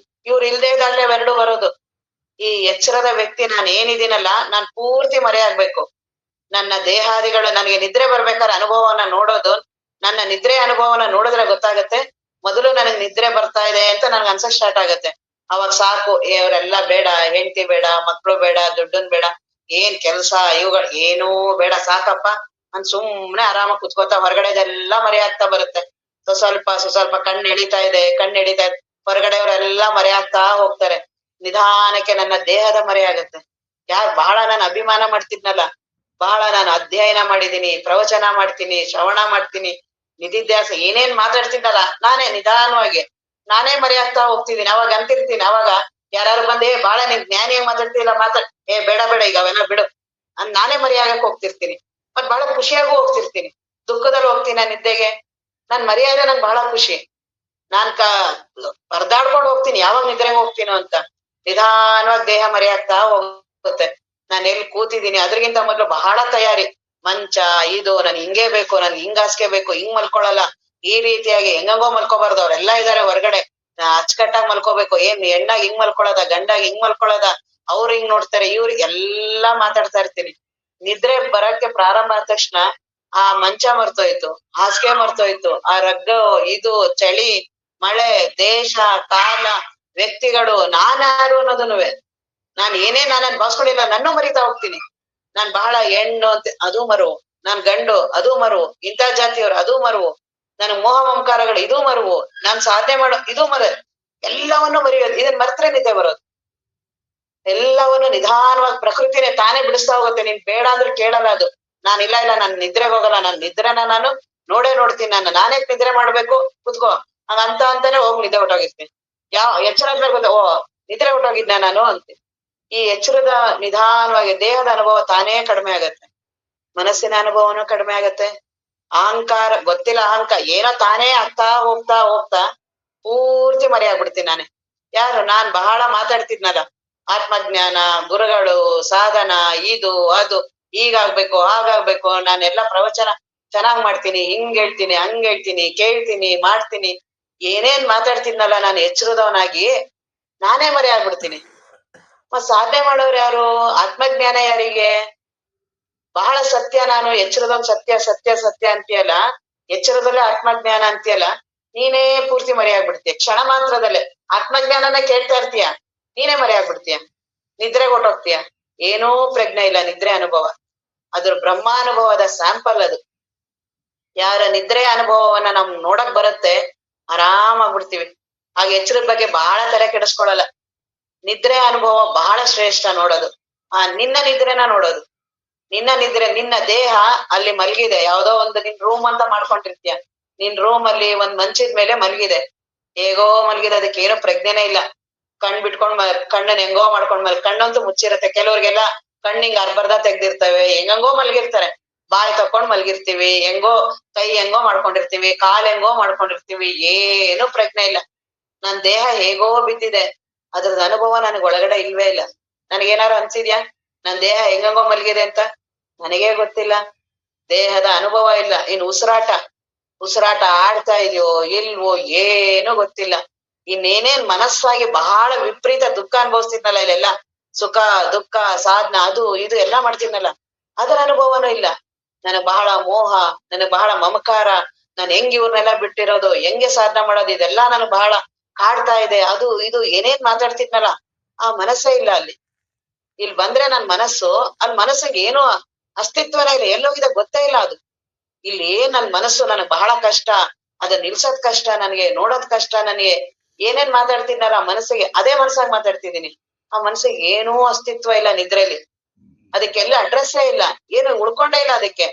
ಇವ್ರು ಇಲ್ದೇ ಇದ್ದಾಗಲೇ ಎರಡು ಬರೋದು. ಈ ಎಚ್ಚರದ ವ್ಯಕ್ತಿ ನಾನು ಏನಿದ್ದೀನಲ್ಲ, ನಾನ್ ಪೂರ್ತಿ ಮರೆಯಾಗ್ಬೇಕು. ನನ್ನ ದೇಹಾದಿಗಳು ನನಗೆ ನಿದ್ರೆ ಬರ್ಬೇಕಾದ್ರೆ ಅನುಭವವನ್ನ ನೋಡೋದು, ನನ್ನ ನಿದ್ರೆ ಅನುಭವನ ನೋಡಿದ್ರೆ ಗೊತ್ತಾಗತ್ತೆ, ಮೊದಲು ನನಗ್ ನಿದ್ರೆ ಬರ್ತಾ ಇದೆ ಅಂತ ನನ್ಗೆ ಅನ್ಸಕ್ ಸ್ಟಾರ್ಟ್ ಆಗತ್ತೆ. ಅವಾಗ ಸಾಕು, ಅವರೆಲ್ಲ ಬೇಡ, ಹೆಂಡತಿ ಬೇಡ, ಮಕ್ಳು ಬೇಡ, ದುಡ್ಡನ್ ಬೇಡ, ಏನ್ ಕೆಲ್ಸ ಇವುಗಳು ಏನೂ ಬೇಡ, ಸಾಕಪ್ಪ ನಾನ್ ಸುಮ್ನೆ ಆರಾಮಾಗಿ ಕುತ್ಕೋತಾ ಹೊರಗಡೆದೆಲ್ಲ ಮರೆಯಾಗ್ತಾ ಬರುತ್ತೆ. ಸ್ವಲ್ಪ ಕಣ್ಣು ಎಳಿತಾ ಇದೆ, ಹೊರಗಡೆಯವರೆಲ್ಲ ಮರೆಯಾಗ್ತಾ ಹೋಗ್ತಾರೆ. ನಿಧಾನಕ್ಕೆ ನನ್ನ ದೇಹದ ಮರೆ ಆಗತ್ತೆ. ಬಹಳ ನಾನು ಅಭಿಮಾನ ಮಾಡ್ತಿದ್ನಲ್ಲ, ಬಹಳ ನಾನು ಅಧ್ಯಯನ ಮಾಡಿದೀನಿ, ಪ್ರವಚನ ಮಾಡ್ತೀನಿ, ಶ್ರವಣ ಮಾಡ್ತೀನಿ, ನಿಧಿಧ್ಯಾಸ ಏನೇನ್ ಮಾತಾಡ್ತಿದ್ದಲ್ಲ, ನಾನೇ ನಿಧಾನವಾಗಿ ನಾನೇ ಮರೆಯಾಗ್ತಾ ಹೋಗ್ತಿದ್ದೀನಿ. ಅವಾಗ ಅಂತಿರ್ತೀನಿ, ಅವಾಗ ಯಾರು ಬಂದೇ ಬಹಳ ನೀನ್ ಜ್ಞಾನಿಯಾಗಿ ಮಾತಾಡ್ತಿಲ್ಲ, ಬೇಡ ಈಗ ಅವೆಲ್ಲ ಬಿಡು ನಾನೇ ಮರೆಯಾಗಕ್ ಹೋಗ್ತಿರ್ತೀನಿ. ಮತ್ ಬಹಳ ಖುಷಿಯಾಗೂ ಹೋಗ್ತಿರ್ತೀನಿ. ದುಃಖದಲ್ಲಿ ಹೋಗ್ತೀನಿ ನಾನು ನಿದ್ದೆಗೆ, ನಾನ್ ಮರೆಯಾಗ ನಂಗೆ ಬಹಳ ಖುಷಿ. ನಾನ್ ಪರದಾಡ್ಕೊಂಡು ಹೋಗ್ತೀನಿ ಯಾವಾಗ ನಿದ್ರೆಗೆ ಹೋಗ್ತೀನೋ ಅಂತ. ನಿಧಾನವಾಗಿ ದೇಹ ಮರೆಯಾಗ್ತಾ ಹೋಗುತ್ತೆ. ನಾನು ಎಲ್ಲಿ ಕೂತಿದ್ದೀನಿ ಅದ್ರಗಿಂತ ಮೊದ್ಲು ಬಹಳ ತಯಾರಿ, ಮಂಚ ಇದು ನನ್ ಹಿಂಗೇ ಬೇಕು, ನನ್ ಹಿಂಗ್ ಹಾಸಿಗೆ ಬೇಕು, ಹಿಂಗ್ ಮಲ್ಕೊಳಲ್ಲ, ಈ ರೀತಿಯಾಗಿ ಹೆಂಗಂಗೋ ಮಲ್ಕೋಬಾರ್ದು, ಅವ್ರೆಲ್ಲಾ ಇದಾರೆ ಹೊರಗಡೆ, ಅಚ್ಚುಕಟ್ಟಾಗಿ ಮಲ್ಕೋಬೇಕು. ಏನ್ ಹೆಣ್ಣಾಗಿ ಹಿಂಗ್ ಮಲ್ಕೊಳದ, ಗಂಡಾಗಿ ಹಿಂಗ್ ಮಲ್ಕೊಳದ, ಅವ್ರು ಹಿಂಗ್ ನೋಡ್ತಾರೆ, ಎಲ್ಲಾ ಮಾತಾಡ್ತಾ ಇರ್ತೀನಿ. ನಿದ್ರೆ ಬರಕ್ಕೆ ಪ್ರಾರಂಭ ಆದ ತಕ್ಷಣ ಆ ಮಂಚ ಮರ್ತೋಯ್ತು, ಹಾಸಿಗೆ ಮರ್ತೋಯ್ತು, ಆ ರಗ್ಗು, ಇದು ಚಳಿ, ಮಳೆ, ದೇಶ, ಕಾಲ, ವ್ಯಕ್ತಿಗಳು, ನಾನ್ಯಾರು ಅನ್ನೋದನ್ನುವೆ, ನಾನ್ ನನ್ನನ್ನು ಭಾವಿಸ್ಕೊಂಡಿಲ್ಲ, ನನ್ನೂ ಮರಿತಾ ಹೋಗ್ತೀನಿ. ನಾನ್ ಬಹಳ ಹೆಣ್ಣು ಅಂತ ಅದು ಮರುವು, ನಾನ್ ಗಂಡು ಅದು ಮರುವು, ಇಂಥ ಜಾತಿಯವರು ಅದು ಮರುವು, ನನ್ ಮೋಹ ಮಮಕಾರಗಳು ಇದು ಮರುವು, ನಾನ್ ಸಾಧನೆ ಮಾಡೋ ಇದು ಎಲ್ಲವನ್ನು ಮರೆಯೋದು. ಇದನ್ ಮರ್ತ್ರೆ ನಿದ್ದೆ ಬರೋದು. ಎಲ್ಲವನ್ನು ನಿಧಾನವಾಗಿ ಪ್ರಕೃತಿನೇ ತಾನೇ ಬಿಡಿಸ್ತಾ ಹೋಗುತ್ತೆ. ನೀನ್ ಬೇಡ ಅಂದ್ರೆ ಕೇಳಲ್ಲ ಅದು. ಇಲ್ಲ ನಾನ್ ನಿದ್ರೆಗೆ ಹೋಗಲ್ಲ, ನಾನ್ ನಿದ್ರೆನ ನಾನು ನೋಡ್ತೀನಿ, ನಾನೇ ನಿದ್ರೆ ಮಾಡ್ಬೇಕು, ಕುತ್ಕೋ ಅಂತಾನೆ ಹೋಗಿ ನಿದ್ದೆ ಹೊಟ್ಟೋಗಿರ್ತೀನಿ. ಎಚ್ಚರ ಆದ್ಮೇಲೆ ಗೊತ್ತ, ನಿದ್ರೆ ಹೊಟ್ಟೋಗಿದ್ನ ನಾನು ಅಂತೀನಿ. ಈ ಎಚ್ಚರದ ನಿಧಾನವಾಗಿ ದೇಹದ ಅನುಭವ ತಾನೇ ಕಡಿಮೆ ಆಗತ್ತೆ, ಮನಸ್ಸಿನ ಅನುಭವನೂ ಕಡಿಮೆ ಆಗತ್ತೆ, ಅಹಂಕಾರ ಗೊತ್ತಿಲ್ಲ, ಏನೋ ತಾನೇ ಆಗ್ತಾ ಹೋಗ್ತಾ ಪೂರ್ತಿ ಮರೆಯಾಗ್ಬಿಡ್ತೀನಿ ನಾನೇ. ನಾನ್ ಬಹಳ ಮಾತಾಡ್ತಿದ್ನಲ್ಲ, ಆತ್ಮಜ್ಞಾನ, ಗುರುಗಳು, ಸಾಧನ, ಇದು ಅದು, ಹೀಗಾಗ್ಬೇಕು ಹಾಗಾಗ್ಬೇಕು, ನಾನೆಲ್ಲ ಪ್ರವಚನ ಚೆನ್ನಾಗ್ ಮಾಡ್ತೀನಿ, ಹಿಂಗ್ ಹೇಳ್ತೀನಿ, ಹಂಗ್ ಹೇಳ್ತೀನಿ, ಕೇಳ್ತೀನಿ, ಮಾಡ್ತೀನಿ, ಏನೇನ್ ಮಾತಾಡ್ತಿದ್ನಲ್ಲ ನಾನು ಎಚ್ಚರದವನಾಗಿ, ನಾನೇ ಮರೆ ಆಗ್ಬಿಡ್ತೀನಿ. ಸಾಧನೆ ಮಾಡೋರು ಯಾರು? ಆತ್ಮಜ್ಞಾನ ಯಾರಿಗೆ? ಬಹಳ ಸತ್ಯ, ನಾನು ಎಚ್ಚರದವನ್ ಸತ್ಯ ಅಂತೀಯಲ್ಲ, ಎಚ್ಚರದಲ್ಲೇ ಆತ್ಮಜ್ಞಾನ ಅಂತೀಯಲ್ಲ, ನೀನೇ ಪೂರ್ತಿ ಮರೆಯಾಗ್ಬಿಡ್ತೀಯ. ಕ್ಷಣ ಮಾತ್ರದಲ್ಲೇ ಆತ್ಮಜ್ಞಾನನ ಕೇಳ್ತಾ ಇರ್ತೀಯ, ನೀನೇ ಮರೆಯಾಗ್ಬಿಡ್ತೀಯ, ನಿದ್ರೆ ಹೊಟ್ಟೋಗ್ತೀಯ. ಏನೂ ಪ್ರಜ್ಞೆ ಇಲ್ಲ ನಿದ್ರೆ ಅನುಭವ. ಅದ್ರ ಬ್ರಹ್ಮಾನುಭವದ ಸ್ಯಾಂಪಲ್ ಅದು. ಯಾರ ನಿದ್ರೆ ಅನುಭವವನ್ನ ನಮ್ ನೋಡಕ್ ಬರುತ್ತೆ, ಆರಾಮಾಗ್ಬಿಡ್ತೀವಿ. ಆಗ ಎಚ್ಚರದ ಬಗ್ಗೆ ಬಹಳ ತಲೆ ಕೆಡಿಸ್ಕೊಳಲ್ಲ. ನಿದ್ರೆ ಅನುಭವ ಬಹಳ ಶ್ರೇಷ್ಠ ನೋಡೋದು. ನಿನ್ನ ನಿದ್ರೆನ ನೋಡೋದು. ನಿನ್ನ ನಿದ್ರೆ, ನಿನ್ನ ದೇಹ ಅಲ್ಲಿ ಮಲಗಿದೆ, ಯಾವ್ದೋ ಒಂದು ನಿನ್ ರೂಮ್ ಅಂತ ಮಾಡ್ಕೊಂಡಿರ್ತೀಯ. ನಿನ್ ರೂಮ್ ಅಲ್ಲಿ ಒಂದ್ ಮಂಚದ ಮೇಲೆ ಮಲಗಿದೆ, ಹೇಗೋ ಮಲಗಿದೆ, ಅದಕ್ಕೆ ಏನೋ ಪ್ರಜ್ಞೆನೇ ಇಲ್ಲ. ಕಣ್ ಬಿಟ್ಕೊಂಡ್ ಕಣ್ಣನ್ ಹೆಂಗೋ ಮಾಡ್ಕೊಂಡ್ ಕಣ್ಣಂತೂ ಮುಚ್ಚಿರತ್ತೆ. ಕೆಲವ್ರಿಗೆಲ್ಲ ಕಣ್ಣಿಂಗ್ ಅರ್ಬರ್ಧ ತೆಗ್ದಿರ್ತವೆ, ಹೆಂಗಂಗೋ ಮಲಗಿರ್ತಾರೆ. ಬಾಯಿ ತಕೊಂಡ್ ಮಲಗಿರ್ತೀವಿ, ಹೆಂಗೋ ಕೈ ಹೆಂಗೋ ಮಾಡ್ಕೊಂಡಿರ್ತೀವಿ, ಕಾಲ್ ಹೆಂಗೋ ಮಾಡ್ಕೊಂಡಿರ್ತೀವಿ, ಏನು ಪ್ರಜ್ಞೆ ಇಲ್ಲ. ನನ್ ದೇಹ ಹೇಗೋ ಬಿದ್ದಿದೆ, ಅದ್ರದ್ ಅನುಭವ ನನಗ್ ಒಳಗಡೆ ಇಲ್ವೇ ಇಲ್ಲ. ನನಗೇನಾರು ಅನ್ಸಿದ್ಯಾ ನನ್ ದೇಹ ಹೆಂಗಂಗೋ ಮಲಗಿದೆ ಅಂತ? ನನಗೇ ಗೊತ್ತಿಲ್ಲ. ದೇಹದ ಅನುಭವ ಇಲ್ಲ. ಇನ್ ಉಸಿರಾಟ ಆಡ್ತಾ ಇದೆಯೋ ಇಲ್ವೋ ಏನೂ ಗೊತ್ತಿಲ್ಲ. ಇನ್ನೇನೇನ್ ಮನಸ್ಸಾಗಿ ಬಹಳ ವಿಪರೀತ ದುಃಖ ಅನುಭವಿಸ್ತಿದ್ನಲ್ಲ, ಇಲ್ಲೆಲ್ಲ ಸುಖ ದುಃಖ ಸಾಧನ ಅದು ಇದು ಎಲ್ಲಾ ಮಾಡ್ತಿದ್ನಲ್ಲ, ಅದರ ಅನುಭವನೂ ಇಲ್ಲ. ನನಗ್ ಬಹಳ ಮೋಹ, ನನಗ್ ಬಹಳ ಮಮಕಾರ, ನಾನ್ ಹೆಂಗ್ ಇವ್ರನ್ನೆಲ್ಲ ಬಿಟ್ಟಿರೋದು, ಹೆಂಗೆ ಸಾಧನ ಮಾಡೋದು, ಇದೆಲ್ಲಾ ನನಗ್ ಬಹಳ ಕಾಡ್ತಾ ಇದೆ. ಅದು ಇದು ಏನೇನ್ ಮಾತಾಡ್ತಿದ್ನಲ್ಲ, ಆ ಮನಸ್ಸೇ ಇಲ್ಲ ಅಲ್ಲಿ. ಇಲ್ಲಿ ಬಂದ್ರೆ ನನ್ ಮನಸ್ಸು, ಅಲ್ಲಿ ಮನಸ್ಸಿಗೆ ಏನೋ ಅಸ್ತಿತ್ವನೇ ಇಲ್ಲ, ಎಲ್ಲೋಗಿದೆ ಗೊತ್ತೇ ಇಲ್ಲ ಅದು. ಇಲ್ಲಿ ನನ್ ಮನಸ್ಸು ನನಗ್ ಬಹಳ ಕಷ್ಟ, ಅದನ್ನ ನಿಲ್ಸೋದ್ ಕಷ್ಟ, ನನಗೆ ನೋಡೋದ್ ಕಷ್ಟ, ನನಗೆ ಏನೇನ್ ಮಾತಾಡ್ತಿದ್ನಲ್ಲ ಆ ಮನಸ್ಸಿಗೆ, ಅದೇ ಮನಸ್ಸಾಗಿ ಮಾತಾಡ್ತಿದ್ದೀನಿ. ಆ ಮನಸ್ಸಿಗೆ ಏನೂ ಅಸ್ತಿತ್ವ ಇಲ್ಲ ನಿದ್ರೆಲಿ. ಅದಕ್ಕೆಲ್ಲ ಅಡ್ರೆಸ್ಸೇ ಇಲ್ಲ, ಏನು ಉಳ್ಕೊಂಡೇ ಇಲ್ಲ ಅದಕ್ಕೆ.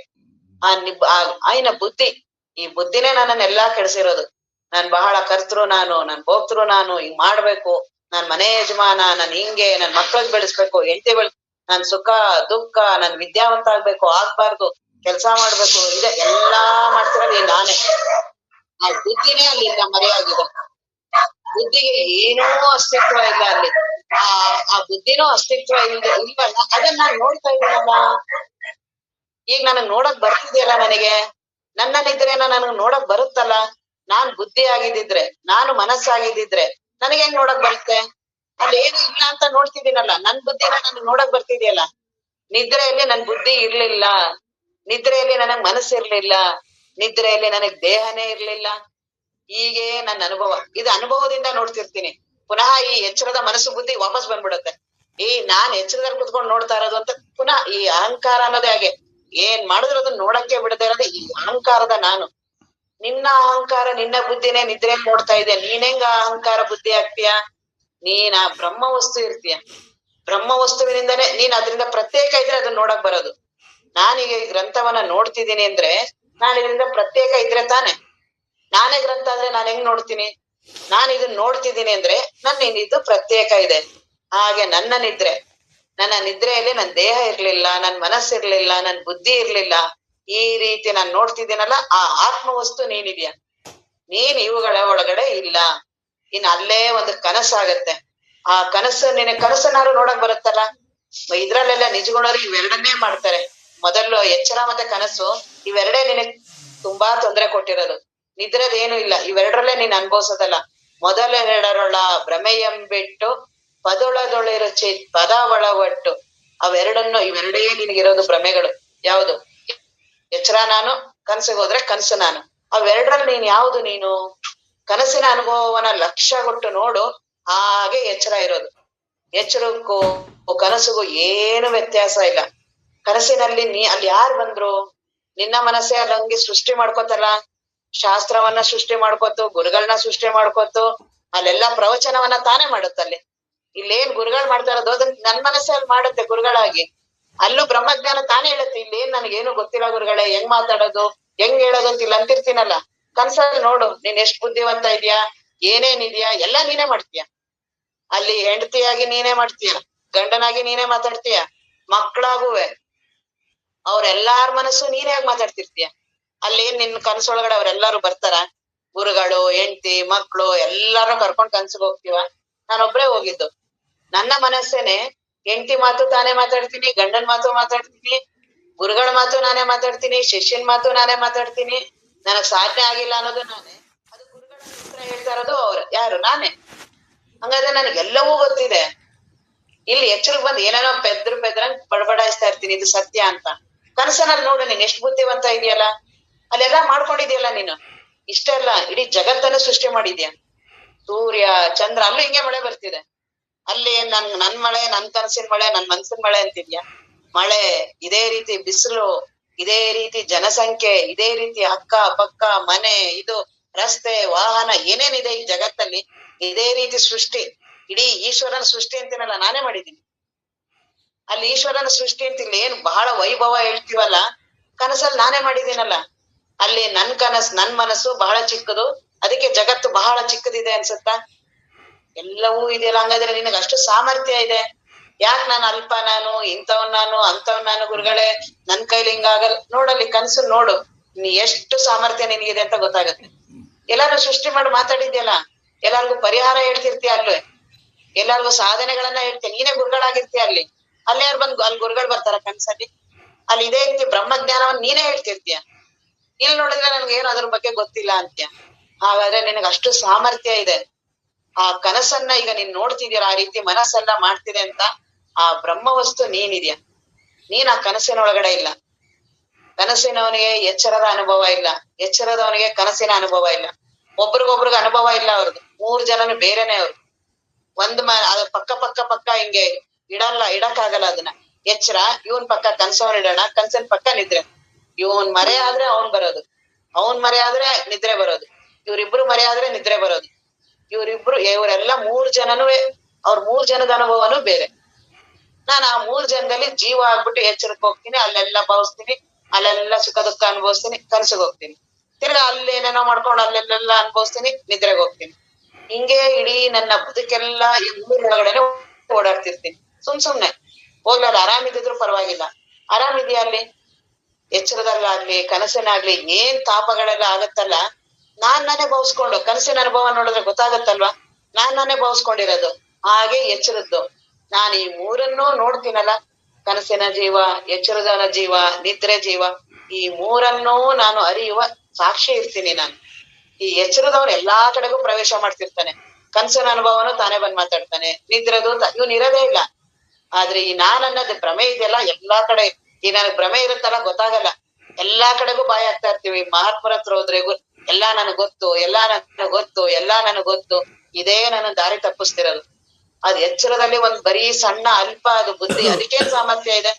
ಆಯ್ನ ಬುದ್ಧಿ, ಈ ಬುದ್ಧಿನೇ ನನ್ನನ್ನೆಲ್ಲಾ ಕೆಡ್ಸಿರೋದು. ನಾನ್ ಬಹಳ ಕರ್ತೃ ನಾನು, ನನ್ ಭೋಕ್ತೃ ನಾನು, ಹಿಂಗ್ ಮಾಡ್ಬೇಕು, ನಾನ್ ಮನೆ ಯಜಮಾನ, ನಾನ್ ಹಿಂಗೆ ನನ್ ಮಕ್ಳಗ್ ಬೆಳೆಸ್ಬೇಕು, ಹೆಂಡತಿ ನಾನ್ ಸುಖ ದುಃಖ, ನಾನ್ ವಿದ್ಯಾವಂತ ಆಗ್ಬೇಕು, ಆಗ್ಬಾರ್ದು, ಕೆಲ್ಸ ಮಾಡ್ಬೇಕು, ಇದೆ ಎಲ್ಲಾ ಮಾಡ್ತಿರೋದು ಈ ನಾನೇ. ಆ ಬುದ್ಧಿನೇ ಅಲ್ಲಿ ಮರೆಯಾಗಿದೆ. ಬುದ್ಧಿಗೆ ಏನೂ ಅಸ್ತಿತ್ವ ಇಲ್ಲ ಅಲ್ಲಿ. ಆ ಬುದ್ಧಿನೂ ಅಸ್ತಿತ್ವ ಇಲ್ವಲ್ಲ, ಅದನ್ನ ನಾನ್ ನೋಡ್ತಾ ಇದ್ದೀನಲ್ಲ. ಈಗ ನನಗ್ ನೋಡಕ್ ಬರ್ತಿದ್ಯಲ್ಲ, ನನಗೆ ನನ್ನ ನಿದ್ರೆನ ನನಗ್ ನೋಡಕ್ ಬರುತ್ತಲ್ಲ. ನಾನ್ ಬುದ್ಧಿ ಆಗಿದ್ದಿದ್ರೆ, ನಾನು ಮನಸ್ಸಾಗಿದ್ದಿದ್ರೆ ನನಗೆ ಹೆಂಗ್ ನೋಡಕ್ ಬರುತ್ತೆ? ಅಲ್ಲಿ ಏನು ಇಲ್ಲ ಅಂತ ನೋಡ್ತಿದ್ದೀನಲ್ಲ, ನನ್ ಬುದ್ಧಿನ ನನಗ್ ನೋಡಕ್ ಬರ್ತಿದ್ಯಲ್ಲ. ನಿದ್ರೆಯಲ್ಲಿ ನನ್ ಬುದ್ಧಿ ಇರ್ಲಿಲ್ಲ, ನಿದ್ರೆಯಲ್ಲಿ ನನಗ್ ಮನಸ್ಸಿರ್ಲಿಲ್ಲ, ನಿದ್ರೆಯಲ್ಲಿ ನನಗ್ ದೇಹನೇ ಇರ್ಲಿಲ್ಲ. ಹೀಗೆ ನನ್ನ ಅನುಭವ. ಇದು ಅನುಭವದಿಂದ ನೋಡ್ತಿರ್ತೀನಿ. ಪುನಃ ಈ ಎಚ್ಚರದ ಮನಸ್ಸು ಬುದ್ಧಿ ವಾಪಸ್ ಬಂದ್ಬಿಡುತ್ತೆ. ನಾನ್ ಎಚ್ಚರದಲ್ಲಿ ಕುತ್ಕೊಂಡು ನೋಡ್ತಾ ಇರೋದು ಅಂತ ಪುನಃ ಈ ಅಹಂಕಾರ ಅನ್ನೋದೇ ಹಾಗೆ. ಏನ್ ಮಾಡಿದ್ರು ಅದನ್ನ ನೋಡಕ್ಕೆ ಬಿಡದೇ ಇರೋದು ಈ ಅಹಂಕಾರದ ನಾನು. ನಿನ್ನ ಅಹಂಕಾರ, ನಿನ್ನ ಬುದ್ಧಿನೇ ನಿದ್ರೆಯಲ್ಲಿ ನೋಡ್ತಾ ಇದೆ. ನೀನ್ ಹೆಂಗ ಅಹಂಕಾರ ಬುದ್ಧಿ ಆಗ್ತೀಯ? ನೀನ್ ಆ ಬ್ರಹ್ಮ ವಸ್ತು ಇರ್ತೀಯ. ಬ್ರಹ್ಮ ವಸ್ತುವಿನಿಂದನೇ ನೀನ್ ಅದ್ರಿಂದ ಪ್ರತ್ಯೇಕ ಇದ್ರೆ ಅದನ್ನ ನೋಡಕ್ ಬರೋದು. ನಾನೀಗ ಈ ಗ್ರಂಥವನ್ನ ನೋಡ್ತಿದ್ದೀನಿ ಅಂದ್ರೆ ನಾನು ಇದರಿಂದ ಪ್ರತ್ಯೇಕ ಇದ್ರೆ ತಾನೆ. ನಾನೇ ಗ್ರಂಥ ಅಂದ್ರೆ ನಾನ್ ಹೆಂಗ್ ನೋಡ್ತೀನಿ? ನಾನ್ ಇದನ್ನ ನೋಡ್ತಿದ್ದೀನಿ ಅಂದ್ರೆ ಇದು ಪ್ರತ್ಯೇಕ ಇದೆ. ಹಾಗೆ ನನ್ನ ನಿದ್ರೆಯಲ್ಲಿ ನನ್ ದೇಹ ಇರ್ಲಿಲ್ಲ, ನನ್ ಮನಸ್ಸಿರ್ಲಿಲ್ಲ, ನನ್ ಬುದ್ಧಿ ಇರ್ಲಿಲ್ಲ. ಈ ರೀತಿ ನಾನ್ ನೋಡ್ತಿದ್ದೀನಲ್ಲ, ಆ ಆತ್ಮ ವಸ್ತು ನೀನಿದ್ಯಾ. ನೀನ್ ಇವುಗಳ ಒಳಗಡೆ ಇಲ್ಲ. ಇನ್ ಅಲ್ಲೇ ಒಂದು ಕನಸಾಗತ್ತೆ. ಆ ಕನಸನ್ನಾರು ನೋಡಕ್ ಬರುತ್ತಲ್ಲ. ಇದ್ರಲ್ಲೆಲ್ಲ ನಿಜಗುಣರು ಇವೆರಡನ್ನೇ ಮಾಡ್ತಾರೆ. ಮೊದಲು ಎಚ್ಚರ ಮತ್ತೆ ಕನಸು, ಇವೆರಡೇ ನಿನಗ್ ತುಂಬಾ ತೊಂದರೆ ಕೊಟ್ಟಿರೋದು. ನಿದ್ರದೇನು ಇಲ್ಲ, ಇವೆರಡರಲ್ಲೇ ನೀನ್ ಅನ್ಭವಿಸೋದಲ್ಲ. ಮೊದಲೆರಡರೊಳ ಭ್ರಮೆಯಂಬಿಟ್ಟು ಪದೊಳದೊಳಿರು ಪದ ಒಳವಟ್ಟು. ಇವೆರಡೇ ನಿನಗಿರೋದು ಭ್ರಮೆಗಳು. ಯಾವುದು? ಎಚ್ಚರ ನಾನು, ಕನಸಿಗೆ ಹೋದ್ರೆ ಕನಸು ನಾನು. ಅವೆರಡರಲ್ಲಿ ನೀನ್ ಯಾವುದು? ನೀನು ಕನಸಿನ ಅನುಭವವನ್ನ ಲಕ್ಷ್ಯ ಕೊಟ್ಟು ನೋಡು, ಹಾಗೆ ಎಚ್ಚರ ಇರೋದು. ಎಚ್ಚರಕ್ಕೂ ಕನಸಿಗೂ ಏನು ವ್ಯತ್ಯಾಸ ಇಲ್ಲ. ಕನಸಿನಲ್ಲಿ ಅಲ್ಲಿ ಯಾರು ಬಂದ್ರು? ನಿನ್ನ ಮನಸ್ಸೇ ಅಲ್ಲಿ ಹಂಗೆ ಸೃಷ್ಟಿ ಮಾಡ್ಕೋತಲ್ಲ. ಶಾಸ್ತ್ರವನ್ನ ಸೃಷ್ಟಿ ಮಾಡ್ಕೋತು, ಗುರುಗಳನ್ನ ಸೃಷ್ಟಿ ಮಾಡ್ಕೋತು, ಅಲ್ಲೆಲ್ಲಾ ಪ್ರವಚನವನ್ನ ತಾನೇ ಮಾಡುತ್ತಲ್ಲಿ. ಇಲ್ಲೇನ್ ಗುರುಗಳು ಮಾಡ್ತಾ ಇರೋದು ಅದನ್ನ ನನ್ ಮನಸ್ಸೇ ಅಲ್ಲಿ ಮಾಡುತ್ತೆ ಗುರುಗಳಾಗಿ. ಅಲ್ಲೂ ಬ್ರಹ್ಮಜ್ಞಾನ ತಾನೇ ಹೇಳುತ್ತೆ, ಇಲ್ಲೇನ್ ನನಗೇನು ಗೊತ್ತಿಲ್ಲ ಗುರುಗಳೇ, ಹೆಂಗ್ ಮಾತಾಡೋದು, ಹೆಂಗ್ ಹೇಳೋದು ಅಂತ ಇಲ್ಲಿ ಅಂತಿರ್ತೀನಲ್ಲ. ಕನ್ಸಲ್ಲಿ ನೋಡು, ನೀನ್ ಎಷ್ಟ್ ಬುದ್ಧಿವಂತ ಇದೆಯಾ, ಏನೇನಿದ್ಯಾ ಎಲ್ಲಾ ನೀನೇ ಮಾಡ್ತೀಯ. ಅಲ್ಲಿ ಹೆಂಡತಿಯಾಗಿ ನೀನೇ ಮಾಡ್ತೀಯ, ಗಂಡನಾಗಿ ನೀನೇ ಮಾತಾಡ್ತೀಯ, ಮಕ್ಕಳಾಗುವೆ ಅವ್ರೆಲ್ಲಾರ ಮನಸ್ಸು ನೀನೇ ಆಗಿ ಮಾತಾಡ್ತಿರ್ತೀಯ. ಅಲ್ಲಿ ನಿನ್ ಕನ್ಸೊಳಗಡೆ ಅವ್ರೆಲ್ಲಾರು ಬರ್ತಾರ? ಗುರುಗಳು, ಹೆಂಡತಿ, ಮಕ್ಳು ಎಲ್ಲಾರು ಕರ್ಕೊಂಡ್ ಕನ್ಸಿಗೆ ಹೋಗ್ತೀವ? ನಾನೊಬ್ರೇ ಹೋಗಿದ್ದು. ನನ್ನ ಮನಸ್ಸೇನೆ ಹೆಂಡತಿ ಮಾತು ತಾನೇ ಮಾತಾಡ್ತೀನಿ, ಗಂಡನ್ ಮಾತು ಮಾತಾಡ್ತೀನಿ, ಗುರುಗಳ ಮಾತು ನಾನೇ ಮಾತಾಡ್ತೀನಿ, ಶಿಷ್ಯನ್ ಮಾತು ನಾನೇ ಮಾತಾಡ್ತೀನಿ. ನನಗ್ ಸಾಧನೆ ಆಗಿಲ್ಲ ಅನ್ನೋದು ನಾನೇ, ಅದು ಗುರುಗಳ ಹತ್ರ ಹೇಳ್ತಾ ಇರೋದು ಯಾರು? ನಾನೇ. ಹಂಗಾದ್ರೆ ನನಗೆಲ್ಲವೂ ಗೊತ್ತಿದೆ. ಇಲ್ಲಿ ಎಚ್ಚರಕ್ಕೆ ಬಂದ್ ಏನೇನೋ ಪೆದ್ರಂಗ್ ಬಡಬಡಾಯಿಸ್ತಾ ಇರ್ತೀನಿ, ಇದು ಸತ್ಯ ಅಂತ. ಕನಸನಲ್ಲಿ ನೋಡು ನೀನ್ ಎಷ್ಟು ಬುದ್ಧಿವಂತ ಇದೆಯಲ್ಲ. ಅಲ್ಲೆಲ್ಲಾ ಮಾಡ್ಕೊಂಡಿದ್ಯಲ್ಲ ನೀನು. ಇಷ್ಟೆಲ್ಲ ಇಡೀ ಜಗತ್ತನ್ನು ಸೃಷ್ಟಿ ಮಾಡಿದ್ಯಾ. ಸೂರ್ಯ ಚಂದ್ರ ಅಲ್ಲೂ ಹಿಂಗೆ ಮಳೆ ಬರ್ತಿದೆ. ಅಲ್ಲಿ ನನ್ ಮಳೆ, ನನ್ ಕನಸಿನ ಮಳೆ, ನನ್ ಮನ್ಸಿನ ಮಳೆ ಅಂತಿದ್ಯಾ. ಮಳೆ ಇದೇ ರೀತಿ, ಬಿಸಿಲು ಇದೇ ರೀತಿ, ಜನಸಂಖ್ಯೆ ಇದೇ ರೀತಿ, ಅಕ್ಕ ಪಕ್ಕ ಮನೆ, ಇದು ರಸ್ತೆ, ವಾಹನ ಏನೇನಿದೆ ಈ ಜಗತ್ತಲ್ಲಿ ಇದೇ ರೀತಿ ಸೃಷ್ಟಿ. ಇಡೀ ಈಶ್ವರನ ಸೃಷ್ಟಿ ಅಂತೀನಲ್ಲ ನಾನೇ ಮಾಡಿದ್ದೀನಿ. ಅಲ್ಲಿ ಈಶ್ವರನ ಸೃಷ್ಟಿ ಅಂತಿಲ್ಲ, ಏನ್ ಬಹಳ ವೈಭವ ಹೇಳ್ತೀವಲ್ಲ, ಕನಸಲ್ಲಿ ನಾನೇ ಮಾಡಿದ್ದೀನಲ್ಲ. ಅಲ್ಲಿ ನನ್ ನನ್ ಮನಸ್ಸು ಬಹಳ ಚಿಕ್ಕದು, ಅದಕ್ಕೆ ಜಗತ್ತು ಬಹಳ ಚಿಕ್ಕದಿದೆ ಅನ್ಸುತ್ತಾ. ಎಲ್ಲವೂ ಇದೆಯಲ್ಲ. ಹಂಗಾದ್ರೆ ನಿನಗೆ ಅಷ್ಟು ಸಾಮರ್ಥ್ಯ ಇದೆ. ಯಾಕೆ ನಾನು ಅಲ್ಪ, ನಾನು ಇಂಥವನ್, ನಾನು ಅಂತವನ್, ನಾನು ಗುರುಗಳೇ ನನ್ ಕೈಲಿ ಹಿಂಗಾಗಲ್ಲ. ನೋಡಲ್ಲಿ ಕನ್ಸು ನೋಡು, ನೀ ಎಷ್ಟು ಸಾಮರ್ಥ್ಯ ನಿನಗಿದೆ ಅಂತ ಗೊತ್ತಾಗತ್ತೆ. ಎಲ್ಲಾರು ಸೃಷ್ಟಿ ಮಾಡಿ ಮಾತಾಡಿದ್ಯಲ್ಲ, ಎಲ್ಲಾರ್ಗು ಪರಿಹಾರ ಹೇಳ್ತಿರ್ತೀಯ ಅಲ್ವೇ, ಎಲ್ಲಾರ್ಗು ಸಾಧನೆಗಳನ್ನ ಹೇಳ್ತೀಯ, ನೀನೇ ಗುರುಗಳಾಗಿರ್ತೀಯ ಅಲ್ಲಿ. ಅಲ್ಲೇ ಯಾರು ಬಂದು ಅಲ್ಲಿ ಗುರುಗಳು ಬರ್ತಾರ ಕನ್ಸಲ್ಲಿ? ಅಲ್ಲಿ ಇದೇ ರೀತಿ ಬ್ರಹ್ಮಜ್ಞಾನವನ್ನ ನೀನೇ ಹೇಳ್ತಿರ್ತೀಯ. ಇಲ್ಲಿ ನೋಡಿದ್ರೆ ನನ್ಗೆ ಏನು ಅದ್ರ ಬಗ್ಗೆ ಗೊತ್ತಿಲ್ಲ ಅಂತ್ಯ. ಹಾಗಾದ್ರೆ ನಿನಗೆ ಅಷ್ಟು ಸಾಮರ್ಥ್ಯ ಇದೆ. ಆ ಕನಸನ್ನ ಈಗ ನೀನ್ ನೋಡ್ತಿದ್ಯಲ್ಲ, ಆ ರೀತಿ ಮನಸ್ಸೆಲ್ಲ ಮಾಡ್ತಿದೆ ಅಂತ, ಆ ಬ್ರಹ್ಮ ವಸ್ತು ನೀನಿದ್ಯಾ. ನೀನ್ ಆ ಕನಸಿನ ಒಳಗಡೆ ಇಲ್ಲ. ಕನಸಿನವನಿಗೆ ಎಚ್ಚರದ ಅನುಭವ ಇಲ್ಲ, ಎಚ್ಚರದವನಿಗೆ ಕನಸಿನ ಅನುಭವ ಇಲ್ಲ. ಒಬ್ರಿಗೊಬ್ರಿಗೆ ಅನುಭವ ಇಲ್ಲ ಅವ್ರದ್ದು. 3 ಜನನು ಬೇರೆನೆ ಅವ್ರು. ಅದು ಪಕ್ಕ ಹಿಂಗೆ ಇಡಕ್ಕಾಗಲ್ಲ ಅದನ್ನ. ಎಚ್ಚರ ಇವನ್ ಪಕ್ಕ ಕನ್ಸವನ್ ಇಡೋಣ, ಕನ್ಸನ್ ಪಕ್ಕ ನಿದ್ರೆ. ಇವನ್ ಮರೆ ಆದ್ರೆ ಅವನ್ ಬರೋದು, ಅವನ್ ಮರೆ ಆದ್ರೆ ನಿದ್ರೆ ಬರೋದು, ಇವ್ರಿಬ್ರು ಮರೆ ಆದ್ರೆ ನಿದ್ರೆ ಬರೋದು. ಇವರೆಲ್ಲ 3 ಜನನು, ಅವ್ರ 3 ಜನದ ಅನುಭವನು ಬೇರೆ. ನಾನು ಆ 3 ಜನದಲ್ಲಿ ಜೀವ ಆಗ್ಬಿಟ್ಟು ಎಚ್ಚರಕ್ಕೆ ಹೋಗ್ತೀನಿ, ಅಲ್ಲೆಲ್ಲ ಭಾವಿಸ್ತೀನಿ, ಅಲ್ಲೆಲ್ಲ ಸುಖ ದುಃಖ ಅನುಭವಿಸ್ತೀನಿ, ಕನ್ಸಿಗೆ ಹೋಗ್ತೀನಿ. ತಿರ್ಗಾ ಅಲ್ಲೇನೇನೋ ಮಾಡ್ಕೊಂಡು ಅಲ್ಲೆಲ್ಲ ಅನುಭವಿಸ್ತೀನಿ, ನಿದ್ರೆಗೆ ಹೋಗ್ತೀನಿ. ಹಿಂಗೆ ಇಡೀ ನನ್ನ ಬದುಕೆಲ್ಲ ಈ 3 ಒಳಗಡೆನೆ ಓಡಾಡ್ತಿರ್ತೀನಿ. ಸುಮ್ನೆ ಹೋಗ್ಲಲ್ಲ, ಆರಾಮಿದ್ರು ಪರವಾಗಿಲ್ಲ. ಆರಾಮಿದ್ಯಾ ಅಲ್ಲಿ? ಎಚ್ಚರದಲ್ಲಾಗ್ಲಿ ಕನಸಿನಾಗ್ಲಿ ಏನ್ ತಾಪಗಳೆಲ್ಲ ಆಗತ್ತಲ್ಲ, ನಾನೇ ಭಾವಿಸ್ಕೊಂಡು ಕನಸಿನ ಅನುಭವ ನೋಡಿದ್ರೆ ಗೊತ್ತಾಗತ್ತಲ್ವಾ, ನಾನೇ ಭಾವಿಸ್ಕೊಂಡಿರೋದು. ಹಾಗೆ ಎಚ್ಚರದ್ದು ನಾನು ಈ 3ಅನ್ನೂ ನೋಡ್ತೀನಲ್ಲ, ಕನಸಿನ ಜೀವ, ಎಚ್ಚರದ ಜೀವ, ನಿದ್ರೆ ಜೀವ, ಈ 3ಅನ್ನೂ ನಾನು ಅರಿಯುವ ಸಾಕ್ಷಿ ಇರ್ತೀನಿ ನಾನು. ಈ ಎಚ್ಚರದವನು ಎಲ್ಲಾ ಕಡೆಗೂ ಪ್ರವೇಶ ಮಾಡ್ತಿರ್ತಾನೆ, ಕನಸಿನ ಅನುಭವನು ತಾನೇ ಬಂದ್ ಮಾತಾಡ್ತಾನೆ, ನಿದ್ರೆದು ಇವನ್ ಇರೋದೇ ಇಲ್ಲ. ಆದ್ರೆ ಈ ನಾನ್ ಅನ್ನೋದು ಭ್ರಮೆ ಇದೆಯಲ್ಲ, ಎಲ್ಲಾ ಕಡೆ ಈ ನನಗ್ ಭ್ರಮೆ ಇರುತ್ತಲ್ಲ, ಗೊತ್ತಾಗಲ್ಲ. ಎಲ್ಲಾ ಕಡೆಗೂ ಬಾಯಿ ಆಗ್ತಾ ಇರ್ತೀವಿ. ಮಹಾತ್ಮರ ಹತ್ರ ಹೋದ್ರೆ ಎಲ್ಲಾ ನನಗ್ ಗೊತ್ತು, ಎಲ್ಲಾ ನನಗ್ ಗೊತ್ತು, ಇದೇ ನನ್ನ ದಾರಿ ತಪ್ಪಿಸ್ತಿರೋದು. ಅದ್ ಎಚ್ಚರದಲ್ಲಿ ಒಂದ್ ಬರೀ ಸಣ್ಣ ಅಲ್ಪ ಅದು ಬುದ್ಧಿ, ಅದಕ್ಕೇನ್ ಸಾಮರ್ಥ್ಯ ಇದೆ?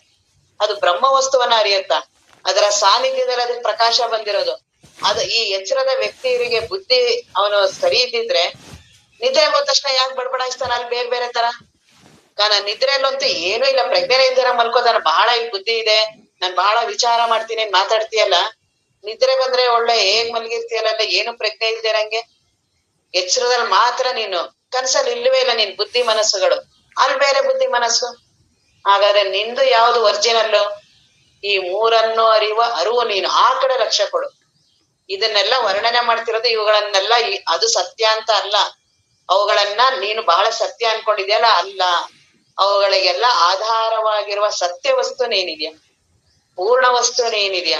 ಅದು ಬ್ರಹ್ಮ ವಸ್ತುವನ್ನ ಅರಿಯತ್ತ, ಅದರ ಸಾನ್ನಿಧ್ಯದಲ್ಲಿ ಅದಕ್ಕೆ ಪ್ರಕಾಶ ಬಂದಿರೋದು. ಅದು ಈ ಎಚ್ಚರದ ವ್ಯಕ್ತಿಯರಿಗೆ ಬುದ್ಧಿ ಅವನು ಸರಿ ಇದ್ದಿದ್ರೆ ನಿದ್ರೆ ಹೋದ ತಕ್ಷಣ ಯಾಕೆ ಬಡಬಡಾಯಿಸ್ತಾನ ಅಲ್ಲಿ ಬೇರೆ ಬೇರೆ ತರ. ನಿದ್ರೆಯಲ್ಲಂತೂ ಏನೂ ಇಲ್ಲ, ಪ್ರಜ್ಞೆ ಇಲ್ದಿರ ಮಲ್ಕೋದಾನ. ಬಹಳ ಈ ಬುದ್ಧಿ ಇದೆ, ನಾನ್ ಬಹಳ ವಿಚಾರ ಮಾಡ್ತೀನಿ ಮಾತಾಡ್ತೀಯಲ್ಲ, ನಿದ್ರೆ ಬಂದ್ರೆ ಒಳ್ಳೆ ಹೇಗ್ ಮಲ್ಗಿರ್ತೀಯಲ್ಲ, ಏನು ಪ್ರಜ್ಞೆ ಇಲ್ದಿರಂಗೆ. ಎಚ್ಚರದಲ್ಲಿ ಮಾತ್ರ ನೀನು, ಕನ್ಸಲ್ಲಿ ಇಲ್ಲವೇ ಇಲ್ಲ ನಿನ್ ಬುದ್ಧಿ ಮನಸ್ಸುಗಳು, ಅಲ್ಲಿ ಬೇರೆ ಬುದ್ಧಿ ಮನಸ್ಸು. ಹಾಗಾದ್ರೆ ನಿಂದು ಯಾವ್ದು ಒರಿಜಿನಲ್ಲು? ಈ 3ಅನ್ನೂ ಅರಿಯುವ ಅರಿವು ನೀನು. ಆ ಕಡೆ ಲಕ್ಷ್ಯ ಕೊಡು. ಇದನ್ನೆಲ್ಲ ವರ್ಣನೆ ಮಾಡ್ತಿರೋದು ಇವುಗಳನ್ನೆಲ್ಲ ಅದು ಸತ್ಯ ಅಂತ ಅಲ್ಲ, ಅವುಗಳನ್ನ ನೀನು ಬಹಳ ಸತ್ಯ ಅನ್ಕೊಂಡಿದ್ಯಲ್ಲ, ಅಲ್ಲ. ಅವುಗಳಿಗೆಲ್ಲ ಆಧಾರವಾಗಿರುವ ಸತ್ಯ ವಸ್ತು ನೀನಿದ್ಯಾ, ಪೂರ್ಣ ವಸ್ತು ನೀನಿದ್ಯಾ,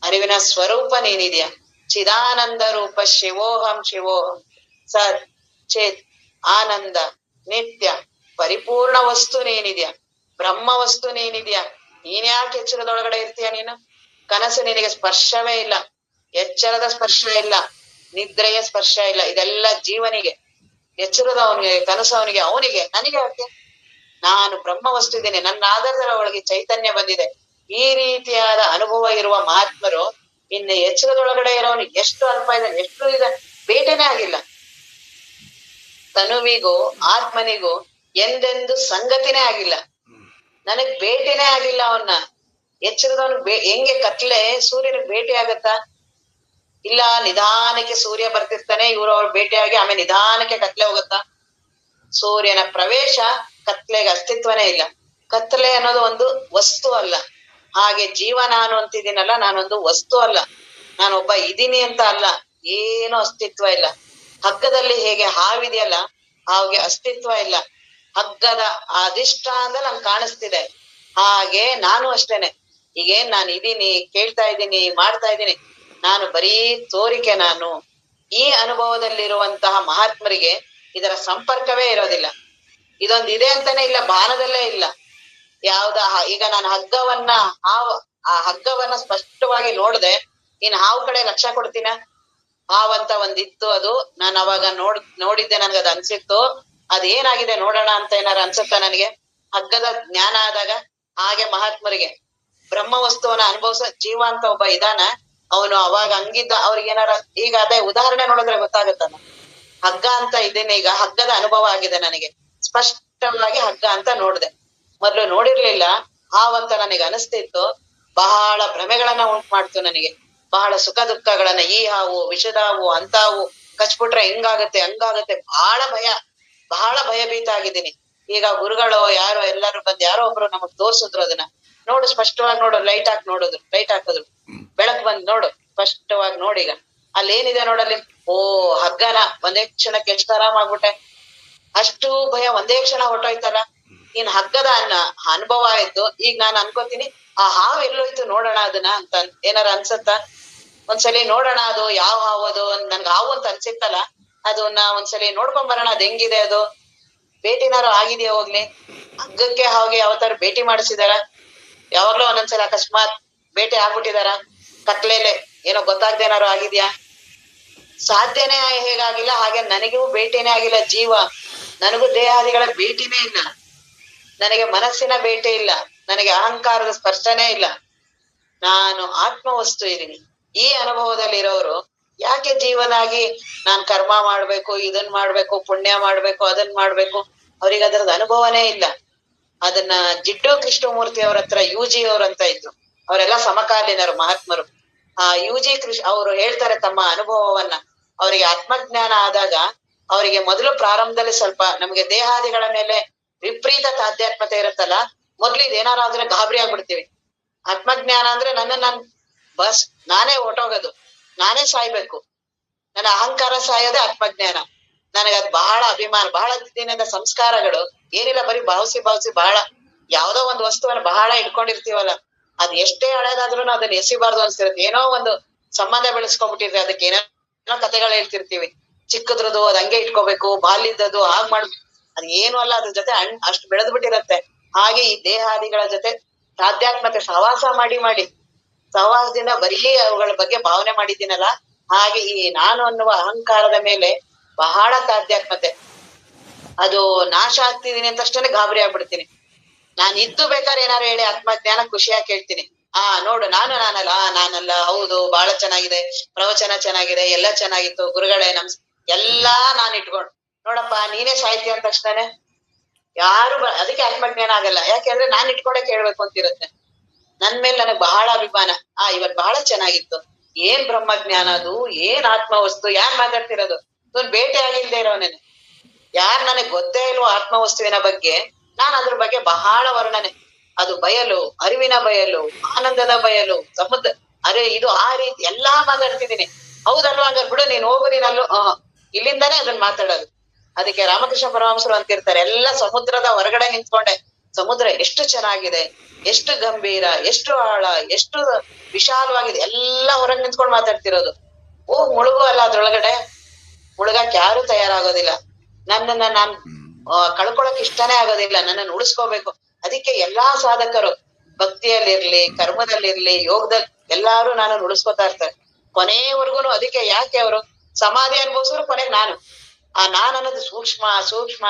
ಅರಿವಿನ ಸ್ವರೂಪ ನೀನಿದ್ಯಾ. ಚಿದಾನಂದ ರೂಪ ಶಿವೋಹಂ ಶಿವೋಹಂ ಸತ್ ಚೇತ್ ಆನಂದ ನಿತ್ಯ ಪರಿಪೂರ್ಣ ವಸ್ತು ನೀನಿದ್ಯಾ, ಬ್ರಹ್ಮ ವಸ್ತು ನೀನಿದ್ಯಾ. ನೀನ್ ಯಾಕೆ ಎಚ್ಚರದೊಳಗಡೆ ಇರ್ತೀಯ ನೀನು? ಕನಸು ನಿನಗೆ ಸ್ಪರ್ಶವೇ ಇಲ್ಲ, ಎಚ್ಚರದ ಸ್ಪರ್ಶ ಇಲ್ಲ, ನಿದ್ರೆಯ ಸ್ಪರ್ಶ ಇಲ್ಲ. ಇದೆಲ್ಲ ಜೀವನಿಗೆ, ಎಚ್ಚರದವನಿಗೆ, ಕನಸವನಿಗೆ, ಅವನಿಗೆ. ನನಗೆ ಯಾಕೆ? ನಾನು ಬ್ರಹ್ಮ ವಸ್ತು ಇದ್ದೇನೆ, ನನ್ನ ಆಧಾರದ ಒಳಗೆ ಚೈತನ್ಯ ಬಂದಿದೆ. ಈ ರೀತಿಯಾದ ಅನುಭವ ಇರುವ ಮಹಾತ್ಮರು ಇನ್ನು ಎಚ್ಚರದೊಳಗಡೆ ಇರೋನಿಗೆ ಎಷ್ಟು ಅಲ್ಪ ಇದೆ, ಎಷ್ಟು ಇದೆ, ಭೇಟಿನೇ ಆಗಿಲ್ಲ. ತನುವಿಗೂ ಆತ್ಮನಿಗೂ ಎಂದೆಂದು ಸಂಗತಿನೇ ಆಗಿಲ್ಲ. ನನಗ್ ಭೇಟಿನೇ ಆಗಿಲ್ಲ ಅವನ್ನ. ಎಚ್ಚರದವನಿಗೆ ಹೆಂಗೆ ಕತ್ಲೆ ಸೂರ್ಯನಿಗೆ ಭೇಟಿ ಆಗತ್ತಾ? ಇಲ್ಲ, ನಿಧಾನಕ್ಕೆ ಸೂರ್ಯ ಬರ್ತಿರ್ತಾನೆ, ಇವ್ರು ಅವ್ರು ಭೇಟಿಯಾಗಿ ಆಮೇಲೆ ನಿಧಾನಕ್ಕೆ ಕತ್ಲೆ ಹೋಗುತ್ತಾ? ಸೂರ್ಯನ ಪ್ರವೇಶ ಕತ್ಲೆಗೆ ಅಸ್ತಿತ್ವನೇ ಇಲ್ಲ. ಕತ್ಲೆ ಅನ್ನೋದು ಒಂದು ವಸ್ತು ಅಲ್ಲ. ಹಾಗೆ ಜೀವ ನಾನು ಅಂತಿದ್ದೀನಲ್ಲ, ನಾನೊಂದು ವಸ್ತು ಅಲ್ಲ, ನಾನೊಬ್ಬ ಇದೀನಿ ಅಂತ ಅಲ್ಲ, ಏನು ಅಸ್ತಿತ್ವ ಇಲ್ಲ. ಹಗ್ಗದಲ್ಲಿ ಹೇಗೆ ಹಾವಿದೆಯಲ್ಲ, ಹಾಗೆ ಅಸ್ತಿತ್ವ ಇಲ್ಲ. ಹಗ್ಗದ ಅಧಿಷ್ಠಾನ ನನ್ಗೆ ಕಾಣಿಸ್ತಿದೆ, ಹಾಗೆ ನಾನು ಅಷ್ಟೇನೆ. ಈಗೇನ್ ನಾನು ಇದೀನಿ, ಕೇಳ್ತಾ ಇದ್ದೀನಿ, ಮಾಡ್ತಾ ಇದ್ದೀನಿ, ನಾನು ಬರೀ ತೋರಿಕೆ. ನಾನು ಈ ಅನುಭವದಲ್ಲಿರುವಂತಹ ಮಹಾತ್ಮರಿಗೆ ಇದರ ಸಂಪರ್ಕವೇ ಇರೋದಿಲ್ಲ. ಇದೊಂದು ಇದೆ ಅಂತಾನೆ ಇಲ್ಲ, ಭಾನದಲ್ಲೇ ಇಲ್ಲ. ಈಗ ನಾನು ಹಗ್ಗವನ್ನ ಆ ಹಗ್ಗವನ್ನ ಸ್ಪಷ್ಟವಾಗಿ ನೋಡ್ದೆ, ಇನ್ ಹಾವು ಕಡೆ ಲಕ್ಷ್ಯ ಕೊಡ್ತೀನ? ಹಾವಂತ ಒಂದಿತ್ತು, ಅದು ನಾನು ಅವಾಗ ನೋಡಿದ್ದೆ, ನನ್ಗದ್ ಅನ್ಸಿತ್ತು. ಅದೇನಾಗಿದೆ ನೋಡೋಣ ಅಂತ ಏನಾರ ಅನ್ಸುತ್ತಾ ನನಗೆ? ಹಗ್ಗದ ಜ್ಞಾನ ಆದಾಗ ಹಾಗೆ ಮಹಾತ್ಮರಿಗೆ ಬ್ರಹ್ಮ ವಸ್ತುವನ್ನ ಅನುಭವಿಸೋ ಜೀವ ಅಂತ ಒಬ್ಬ ಇದಾನ. ಅವನು ಅವಾಗ ಹಂಗಿದ್ದ, ಅವ್ರಿಗೆ ಏನಾರ ಈಗ ಅದೇ ಉದಾಹರಣೆ ನೋಡಿದ್ರೆ ಗೊತ್ತಾಗುತ್ತಲ್ಲ. ಹಗ್ಗ ಅಂತ ಇದ್ದೇನೆ, ಈಗ ಹಗ್ಗದ ಅನುಭವ ಆಗಿದೆ ನನಗೆ. ಸ್ಪಷ್ಟವಾಗಿ ಹಗ್ಗ ಅಂತ ನೋಡ್ದೆ. ಮೊದ್ಲು ನೋಡಿರ್ಲಿಲ್ಲ. ಹಾವಂತ ನನಗೆ ಅನಿಸ್ತಿತ್ತು. ಬಹಳ ಭ್ರಮೆಗಳನ್ನ ಉಂಟು ಮಾಡ್ತು ನನಗೆ, ಬಹಳ ಸುಖ ದುಃಖಗಳನ್ನ. ಈ ಹಾವು, ವಿಷದ ಹಾವು, ಅಂತ ಹಾವು ಕಚ್ಬಿಟ್ರೆ ಹಿಂಗಾಗತ್ತೆ ಹಂಗಾಗತ್ತೆ, ಬಹಳ ಭಯಭೀತ ಆಗಿದ್ದೀನಿ. ಈಗ ಗುರುಗಳು ಯಾರೋ ಎಲ್ಲರೂ ಬಂದ್ ಯಾರೋ ಒಬ್ರು ನಮಗ್ ತೋರ್ಸಿದ್ರು ಅದನ್ನ. ನೋಡು ಸ್ಪಷ್ಟವಾಗಿ ನೋಡು, ಲೈಟ್ ಹಾಕಿದ್ರು, ಬೆಳಕ್ ಬಂದ್ ನೋಡು ಸ್ಪಷ್ಟವಾಗಿ ನೋಡಿ. ಈಗ ಅಲ್ಲಿ ಏನಿದೆ ನೋಡಲ್ಲಿ, ಓ ಹಗ್ಗನ ಒಂದೇ ಕ್ಷಣಕ್ಕೆ ಎಷ್ಟು ಆರಾಮಾಗ್ಬಿಟ್ಟೆ. ಅಷ್ಟು ಭಯ ಒಂದೇ ಕ್ಷಣ ಹೊಟ್ಟೋಯ್ತಲ್ಲ. ಇನ್ ಹಗ್ಗದ ಅನುಭವ ಆಯ್ತು. ಈಗ ನಾನ್ ಅನ್ಕೋತೀನಿ, ಆ ಹಾವು ಎಲ್ಲೋಯ್ತು ನೋಡೋಣ ಅದನ್ನ ಅಂತ ಏನಾರ ಅನ್ಸತ್ತ? ಒಂದ್ಸಲಿ ನೋಡೋಣ ಅದು ಯಾವ ಹಾವು ಅದು, ನನ್ಗೆ ಹಾವು ಅಂತ ಅನ್ಸಿತ್ತಲ್ಲ, ಅದನ್ನ ಒಂದ್ಸಲಿ ನೋಡ್ಕೊಂಡ್ ಬರೋಣ, ಅದ್ ಹೆಂಗಿದೆ ಅದು. ಭೇಟಿನಾರು ಆಗಿದೆಯಾ ಹೋಗ್ಲಿ? ಹಗ್ಗಕ್ಕೆ ಹಾವಿಗೆ ಯಾವತ್ತಾರು ಭೇಟಿ ಮಾಡಿಸಿದಾರ? ಯಾವಾಗ್ಲೂ ಒಂದೊಂದ್ಸಲ ಅಕಸ್ಮಾತ್ ಭೇಟಿ ಆಗ್ಬಿಟ್ಟಿದಾರ? ಕತ್ಲೇಲೆ ಏನೋ ಗೊತ್ತಾಗ್ದೇನಾರು ಆಗಿದ್ಯಾ? ಸಾಧ್ಯನೇ ಹೇಗಾಗಿಲ್ಲ, ಹಾಗೆ ನನಗೂ ಭೇಟಿನೇ ಆಗಿಲ್ಲ. ಜೀವ ನನಗೂ ದೇಹಾದಿಗಳ ಭೇಟಿನೇ ಇಲ್ಲ, ನನಗೆ ಮನಸ್ಸಿನ ಭೇಟಿ ಇಲ್ಲ, ನನಗೆ ಅಹಂಕಾರದ ಸ್ಪರ್ಶನೇ ಇಲ್ಲ. ನಾನು ಆತ್ಮ ವಸ್ತು ಇದೀನಿ. ಈ ಅನುಭವದಲ್ಲಿ ಇರೋರು ಯಾಕೆ ಜೀವನಾಗಿ ನಾನ್ ಕರ್ಮ ಮಾಡ್ಬೇಕು, ಇದನ್ ಮಾಡ್ಬೇಕು, ಪುಣ್ಯ ಮಾಡ್ಬೇಕು, ಅದನ್ ಮಾಡ್ಬೇಕು? ಅವ್ರಿಗೆ ಅದರದ ಅನುಭವನೇ ಇಲ್ಲ. ಅದನ್ನ ಜಿಡ್ಡು ಕೃಷ್ಣಮೂರ್ತಿ ಅವ್ರ ಹತ್ರ UG ಅವ್ರಂತ ಇದ್ರು, ಅವರೆಲ್ಲ ಸಮಕಾಲೀನರು ಮಹಾತ್ಮರು. UG ಅವರು ಹೇಳ್ತಾರೆ ತಮ್ಮ ಅನುಭವವನ್ನ. ಅವರಿಗೆ ಆತ್ಮಜ್ಞಾನ ಆದಾಗ, ಅವರಿಗೆ ಮೊದಲು ಪ್ರಾರಂಭದಲ್ಲಿ ಸ್ವಲ್ಪ ನಮ್ಗೆ ದೇಹಾದಿಗಳ ಮೇಲೆ ವಿಪರೀತ ತಾಧ್ಯಾತ್ಮತೆ ಇರುತ್ತಲ್ಲ, ಮೊದ್ಲು ಇದೇನಾರ ಆದ್ರೆ ಗಾಬರಿ ಆಗ್ಬಿಡ್ತೀವಿ. ಆತ್ಮಜ್ಞಾನ ಅಂದ್ರೆ ನಾನೇ ಹೊಟ್ಟೋಗೋದು, ನಾನೇ ಸಾಯ್ಬೇಕು, ನನ್ನ ಅಹಂಕಾರ ಸಾಯೋದೇ ಆತ್ಮಜ್ಞಾನ. ನನಗದ್ ಬಹಳ ಅಭಿಮಾನ. ಬಹಳ ದಿನದ ಸಂಸ್ಕಾರಗಳು ಏನಿಲ್ಲ, ಬರೀ ಭಾವಿಸಿ ಬಹಳ ಯಾವ್ದೋ ಒಂದು ವಸ್ತುವನ್ನ ಬಹಳ ಇಟ್ಕೊಂಡಿರ್ತೀವಲ್ಲ, ಅದ್ ಎಷ್ಟೇ ಹಳೇದಾದ್ರೂ ಅದನ್ನ ಎಸಿಬಾರ್ದು ಅನ್ಸಿರುತ್ತೆ. ಏನೋ ಒಂದು ಸಂಬಂಧ ಬೆಳೆಸ್ಕೊಂಡ್ಬಿಟ್ಟಿದ್ರೆ ಅದಕ್ಕೆ ಏನೋ ಕಥೆಗಳು ಹೇಳ್ತಿರ್ತೀವಿ. ಚಿಕ್ಕದ್ರದ್ದು ಅದ್ ಹಂಗೆ ಇಟ್ಕೋಬೇಕು, ಬಾಲ್ಯದ್ದು ಹಾಗ್ ಮಾಡ್ಬೇಕು. ಅದ್ ಏನು ಅಲ್ಲ, ಅದ್ರ ಜೊತೆ ಅಷ್ಟು ಬೆಳೆದ್ ಬಿಟ್ಟಿರತ್ತೆ. ಹಾಗೆ ಈ ದೇಹಾದಿಗಳ ಜೊತೆ ತಾಧ್ಯಾತ್ಮತೆ ಸಹವಾಸ ಮಾಡಿ ಸಹವಾಸದಿಂದ ಬರೀ ಅವುಗಳ ಬಗ್ಗೆ ಭಾವನೆ ಮಾಡಿದ್ದೀನಲ್ಲ, ಹಾಗೆ ಈ ನಾನು ಅನ್ನುವ ಅಹಂಕಾರದ ಮೇಲೆ ಬಹಳ ತಾಧ್ಯಾತ್ಮತೆ. ಅದು ನಾಶ ಆಗ್ತಿದೀನಿ ಅಂತಷ್ಟೇ ಗಾಬರಿ ಆಗ್ಬಿಡ್ತೀನಿ. ನಾನ್ ಇದ್ದು ಬೇಕಾದ್ರೆ ಏನಾರು ಹೇಳಿ ಆತ್ಮಜ್ಞಾನ ಖುಷಿಯಾಗಿ ಕೇಳ್ತೀನಿ. ನೋಡು ನಾನಲ್ಲ, ಹೌದು ಬಹಳ ಚೆನ್ನಾಗಿದೆ, ಪ್ರವಚನ ಚೆನ್ನಾಗಿದೆ, ಎಲ್ಲ ಚೆನ್ನಾಗಿತ್ತು, ಗುರುಗಳೇ ಎಲ್ಲಾ ನಾನ್ ಇಟ್ಕೊಂಡು ನೋಡಪ್ಪ ನೀನೇ ಸಾಹಿತ್ಯ ಅಂತ ತಕ್ಷಣ ಯಾರು ಅದಕ್ಕೆ ಆತ್ಮಜ್ಞಾನ ಆಗಲ್ಲ. ಯಾಕೆಂದ್ರೆ ನಾನ್ ಇಟ್ಕೊಂಡೆ ಕೇಳ್ಬೇಕು ಅಂತಿರುತ್ತೆ. ನನ್ ಮೇಲೆ ನನಗ್ ಬಹಳ ಅಭಿಮಾನ. ಇವತ್ ಬಹಳ ಚೆನ್ನಾಗಿತ್ತು, ಏನ್ ಬ್ರಹ್ಮಜ್ಞಾನ ಅದು, ಏನ್ ಆತ್ಮವಸ್ತು, ಯಾರ್ ಮಾತಾಡ್ತಿರೋದು? ಭೇಟಿ ಆಗಿಲ್ದೇ ಇರೋನೇನೆ, ಯಾರ್ ನನಗ್ ಗೊತ್ತೇ ಇಲ್ವೋ ಆತ್ಮವಸ್ತುವಿನ ಬಗ್ಗೆ, ನಾನ್ ಅದ್ರ ಬಗ್ಗೆ ಬಹಳ ವರ್ಣನೆ. ಅದು ಬಯಲು, ಅರಿವಿನ ಬಯಲು, ಆನಂದದ ಬಯಲು, ಸಮುದ್ರ ಇದು ಆ ರೀತಿ ಎಲ್ಲಾ ಮಾತಾಡ್ತಿದ್ದೀನಿ. ಹೌದಲ್ವಾ? ಹಂಗಾರ್ ಬಿಡು, ನೀನ್ ಹೋಗು, ನೀನಲ್ಲೂ ಇಲ್ಲಿಂದಾನೇ ಅದನ್ನ ಮಾತಾಡೋದು. ಅದಕ್ಕೆ ರಾಮಕೃಷ್ಣ ಪರಮಹಂಸರು ಅಂತಿರ್ತಾರೆ, ಎಲ್ಲ ಸಮುದ್ರದ ಹೊರಗಡೆ ನಿಂತ್ಕೊಂಡೆ ಸಮುದ್ರ ಎಷ್ಟು ಚೆನ್ನಾಗಿದೆ, ಎಷ್ಟು ಗಂಭೀರ, ಎಷ್ಟು ಆಳ, ಎಷ್ಟು ವಿಶಾಲವಾಗಿದೆ, ಎಲ್ಲಾ ಹೊರಗೆ ನಿಂತ್ಕೊಂಡು ಮಾತಾಡ್ತಿರೋದು. ಮುಳುಗು ಅಲ್ಲ ಅದ್ರೊಳಗಡೆ, ಮುಳುಗಕ್ ಯಾರು ತಯಾರಾಗೋದಿಲ್ಲ. ನನ್ನನ್ನ ನಾನ್ ಕಳ್ಕೊಳಕ್ ಇಷ್ಟನೇ ಆಗೋದಿಲ್ಲ, ನನ್ನನ್ನು ಉಳಿಸ್ಕೋಬೇಕು. ಅದಕ್ಕೆ ಎಲ್ಲಾ ಸಾಧಕರು ಭಕ್ತಿಯಲ್ಲಿರ್ಲಿ, ಕರ್ಮದಲ್ಲಿರ್ಲಿ, ಯೋಗದಲ್ಲಿ ಎಲ್ಲಾರು ನಾನು ಉಳಿಸ್ಕೊತಾ ಇರ್ತಾರೆ ಕೊನೆಯವರೆಗೂನು. ಅದಕ್ಕೆ ಯಾಕೆ ಅವರು ಸಮಾಧಿ ಅನುಭವಿಸೋರು ಕೊನೆಗೆ ನಾನು ಅನ್ನೋದು ಸೂಕ್ಷ್ಮ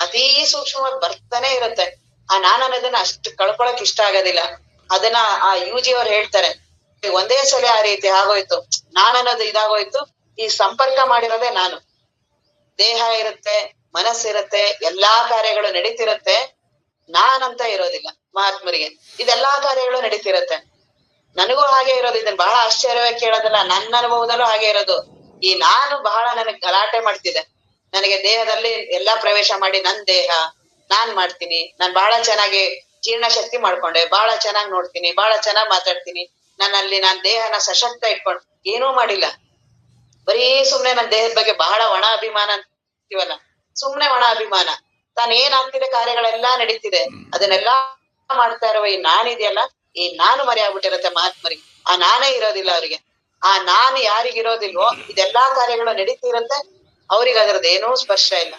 ಅತೀ ಸೂಕ್ಷ್ಮವಾಗಿ ಬರ್ತಾನೆ ಇರುತ್ತೆ. ನಾನು ಅನ್ನೋದನ್ನ ಅಷ್ಟು ಕಳ್ಕೊಳಕ್ ಇಷ್ಟ ಆಗೋದಿಲ್ಲ. ಅದನ್ನ UG ಅವ್ರು ಹೇಳ್ತಾರೆ, ಒಂದೇ ಸಲ ಆ ರೀತಿ ಆಗೋಯ್ತು, ನಾನು ಅನ್ನೋದು ಇದಾಗೋಯ್ತು. ಈ ಸಂಪರ್ಕ ಮಾಡಿರೋದೇ ನಾನು. ದೇಹ ಇರುತ್ತೆ, ಮನಸ್ಸಿರುತ್ತೆ, ಎಲ್ಲಾ ಕಾರ್ಯಗಳು ನಡೀತಿರುತ್ತೆ. ನಾನಂತ ಇರೋದಿಲ್ಲ. ಮಹಾತ್ಮರಿಗೆ ಇದೆಲ್ಲಾ ಕಾರ್ಯಗಳು ನಡೀತಿರತ್ತೆ, ನನಗೂ ಹಾಗೆ ಇರೋದು. ಇದನ್ನ ಬಹಳ ಆಶ್ಚರ್ಯವಾಗಿ ಕೇಳೋದಲ್ಲ, ನನ್ನ ಅನುಭವದಲ್ಲೂ ಹಾಗೆ ಇರೋದು. ಈ ನಾನು ಬಹಳ ನನಗ್ ಗಲಾಟೆ ಮಾಡ್ತಿದೆ. ನನಗೆ ದೇಹದಲ್ಲಿ ಎಲ್ಲಾ ಪ್ರವೇಶ ಮಾಡಿ ನನ್ ದೇಹ ನಾನ್ ಮಾಡ್ತೀನಿ, ನಾನ್ ಬಹಳ ಚೆನ್ನಾಗಿ ಜೀರ್ಣ ಶಕ್ತಿ ಮಾಡ್ಕೊಂಡೆ, ಬಹಳ ಚೆನ್ನಾಗಿ ನೋಡ್ತೀನಿ, ಬಹಳ ಚೆನ್ನಾಗಿ ಮಾತಾಡ್ತೀನಿ, ನಾನ್ ದೇಹನ ಸಶಕ್ತ ಇಟ್ಕೊಂಡು ಏನೂ ಮಾಡಿಲ್ಲ. ಬರೀ ಸುಮ್ನೆ ನನ್ ದೇಹದ ಬಗ್ಗೆ ಬಹಳ ಒಣ ಅಭಿಮಾನ ಅಂತೀವಲ್ಲ, ಸುಮ್ನೆ ಒಣ ಅಭಿಮಾನ. ತಾನ್ ಏನ್ ಆಗ್ತಿದೆ, ಕಾರ್ಯಗಳೆಲ್ಲಾ ನಡೀತಿದೆ, ಅದನ್ನೆಲ್ಲಾ ಮಾಡ್ತಾ ಇರುವ ಈ ನಾನಿದೆಯಲ್ಲ, ಈ ನಾನು ಮರೆ ಆಗ್ಬಿಟ್ಟಿರತ್ತೆ ಮಹಾತ್ಮರಿಗೆ. ನಾನೇ ಇರೋದಿಲ್ಲ ಅವರಿಗೆ. ನಾನು ಯಾರಿಗಿರೋದಿಲ್ವೋ ಇದೆಲ್ಲಾ ಕಾರ್ಯಗಳು ನಡೀತಿರತ್ತೆ, ಅವ್ರಿಗೆ ಅದ್ರದ್ದು ಏನೂ ಸ್ಪರ್ಶ ಇಲ್ಲ.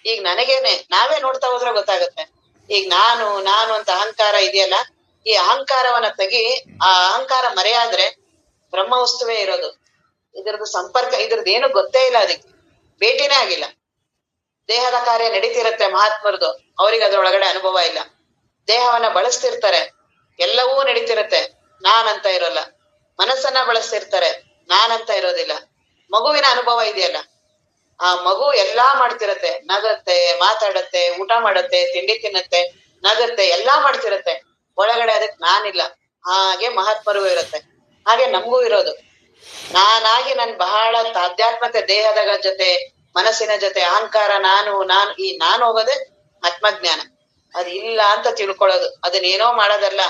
ಈಗ ನನಗೇನೆ ನಾವೇ ನೋಡ್ತಾ ಹೋದ್ರೆ ಗೊತ್ತಾಗತ್ತೆ. ಈಗ ನಾನು ಅಂತ ಅಹಂಕಾರ ಇದೆಯಲ್ಲ, ಈ ಅಹಂಕಾರವನ್ನ ತೆಗಿ, ಆ ಅಹಂಕಾರ ಮರೆಯಾದ್ರೆ ಬ್ರಹ್ಮ ವಸ್ತುವೇ ಇರೋದು. ಇದ್ರದ್ದು ಸಂಪರ್ಕ ಇದ್ರದ್ದು ಏನು ಗೊತ್ತೇ ಇಲ್ಲ, ಅದಕ್ಕೆ ಭೇಟಿನೇ ಆಗಿಲ್ಲ. ದೇಹದ ಕಾರ್ಯ ನಡೀತಿರತ್ತೆ ಮಹಾತ್ಮರದು, ಅವ್ರಿಗೆ ಅದ್ರೊಳಗಡೆ ಅನುಭವ ಇಲ್ಲ. ದೇಹವನ್ನ ಬಳಸ್ತಿರ್ತಾರೆ, ಎಲ್ಲವೂ ನಡೀತಿರತ್ತೆ, ನಾನಂತ ಇರೋಲ್ಲ. ಮನಸ್ಸನ್ನ ಬಳಸ್ತಿರ್ತಾರೆ, ನಾನಂತ ಇರೋದಿಲ್ಲ. ಮಗುವಿನ ಅನುಭವ ಇದೆಯಲ್ಲ, ಆ ಮಗು ಎಲ್ಲಾ ಮಾಡ್ತಿರತ್ತೆ, ನಗತ್ತೆ, ಮಾತಾಡತ್ತೆ, ಊಟ ಮಾಡತ್ತೆ, ತಿಂಡಿ ತಿನ್ನತ್ತೆ, ನಗತ್ತೆ, ಎಲ್ಲಾ ಮಾಡ್ತಿರತ್ತೆ. ಒಳಗಡೆ ಅದಕ್ಕೆ ನಾನಿಲ್ಲ. ಹಾಗೆ ಮಹಾತ್ಮರಿಗೂ ಇರುತ್ತೆ, ಹಾಗೆ ನಮಗೂ ಇರೋದು. ನಾನಾಗಿ ನನ್ ಬಹಳ ಆಧ್ಯಾತ್ಮತೆ, ದೇಹದ ಜೊತೆ ಮನಸ್ಸಿನ ಜೊತೆ ಅಹಂಕಾರ, ನಾನು ಈ ನಾನು ಹೋಗೋದೇ ಆತ್ಮಜ್ಞಾನ. ಅದ್ ಇಲ್ಲ ಅಂತ ತಿಳ್ಕೊಳ್ಳೋದು, ಅದನ್ನೇನೋ ಮಾಡೋದಲ್ಲ,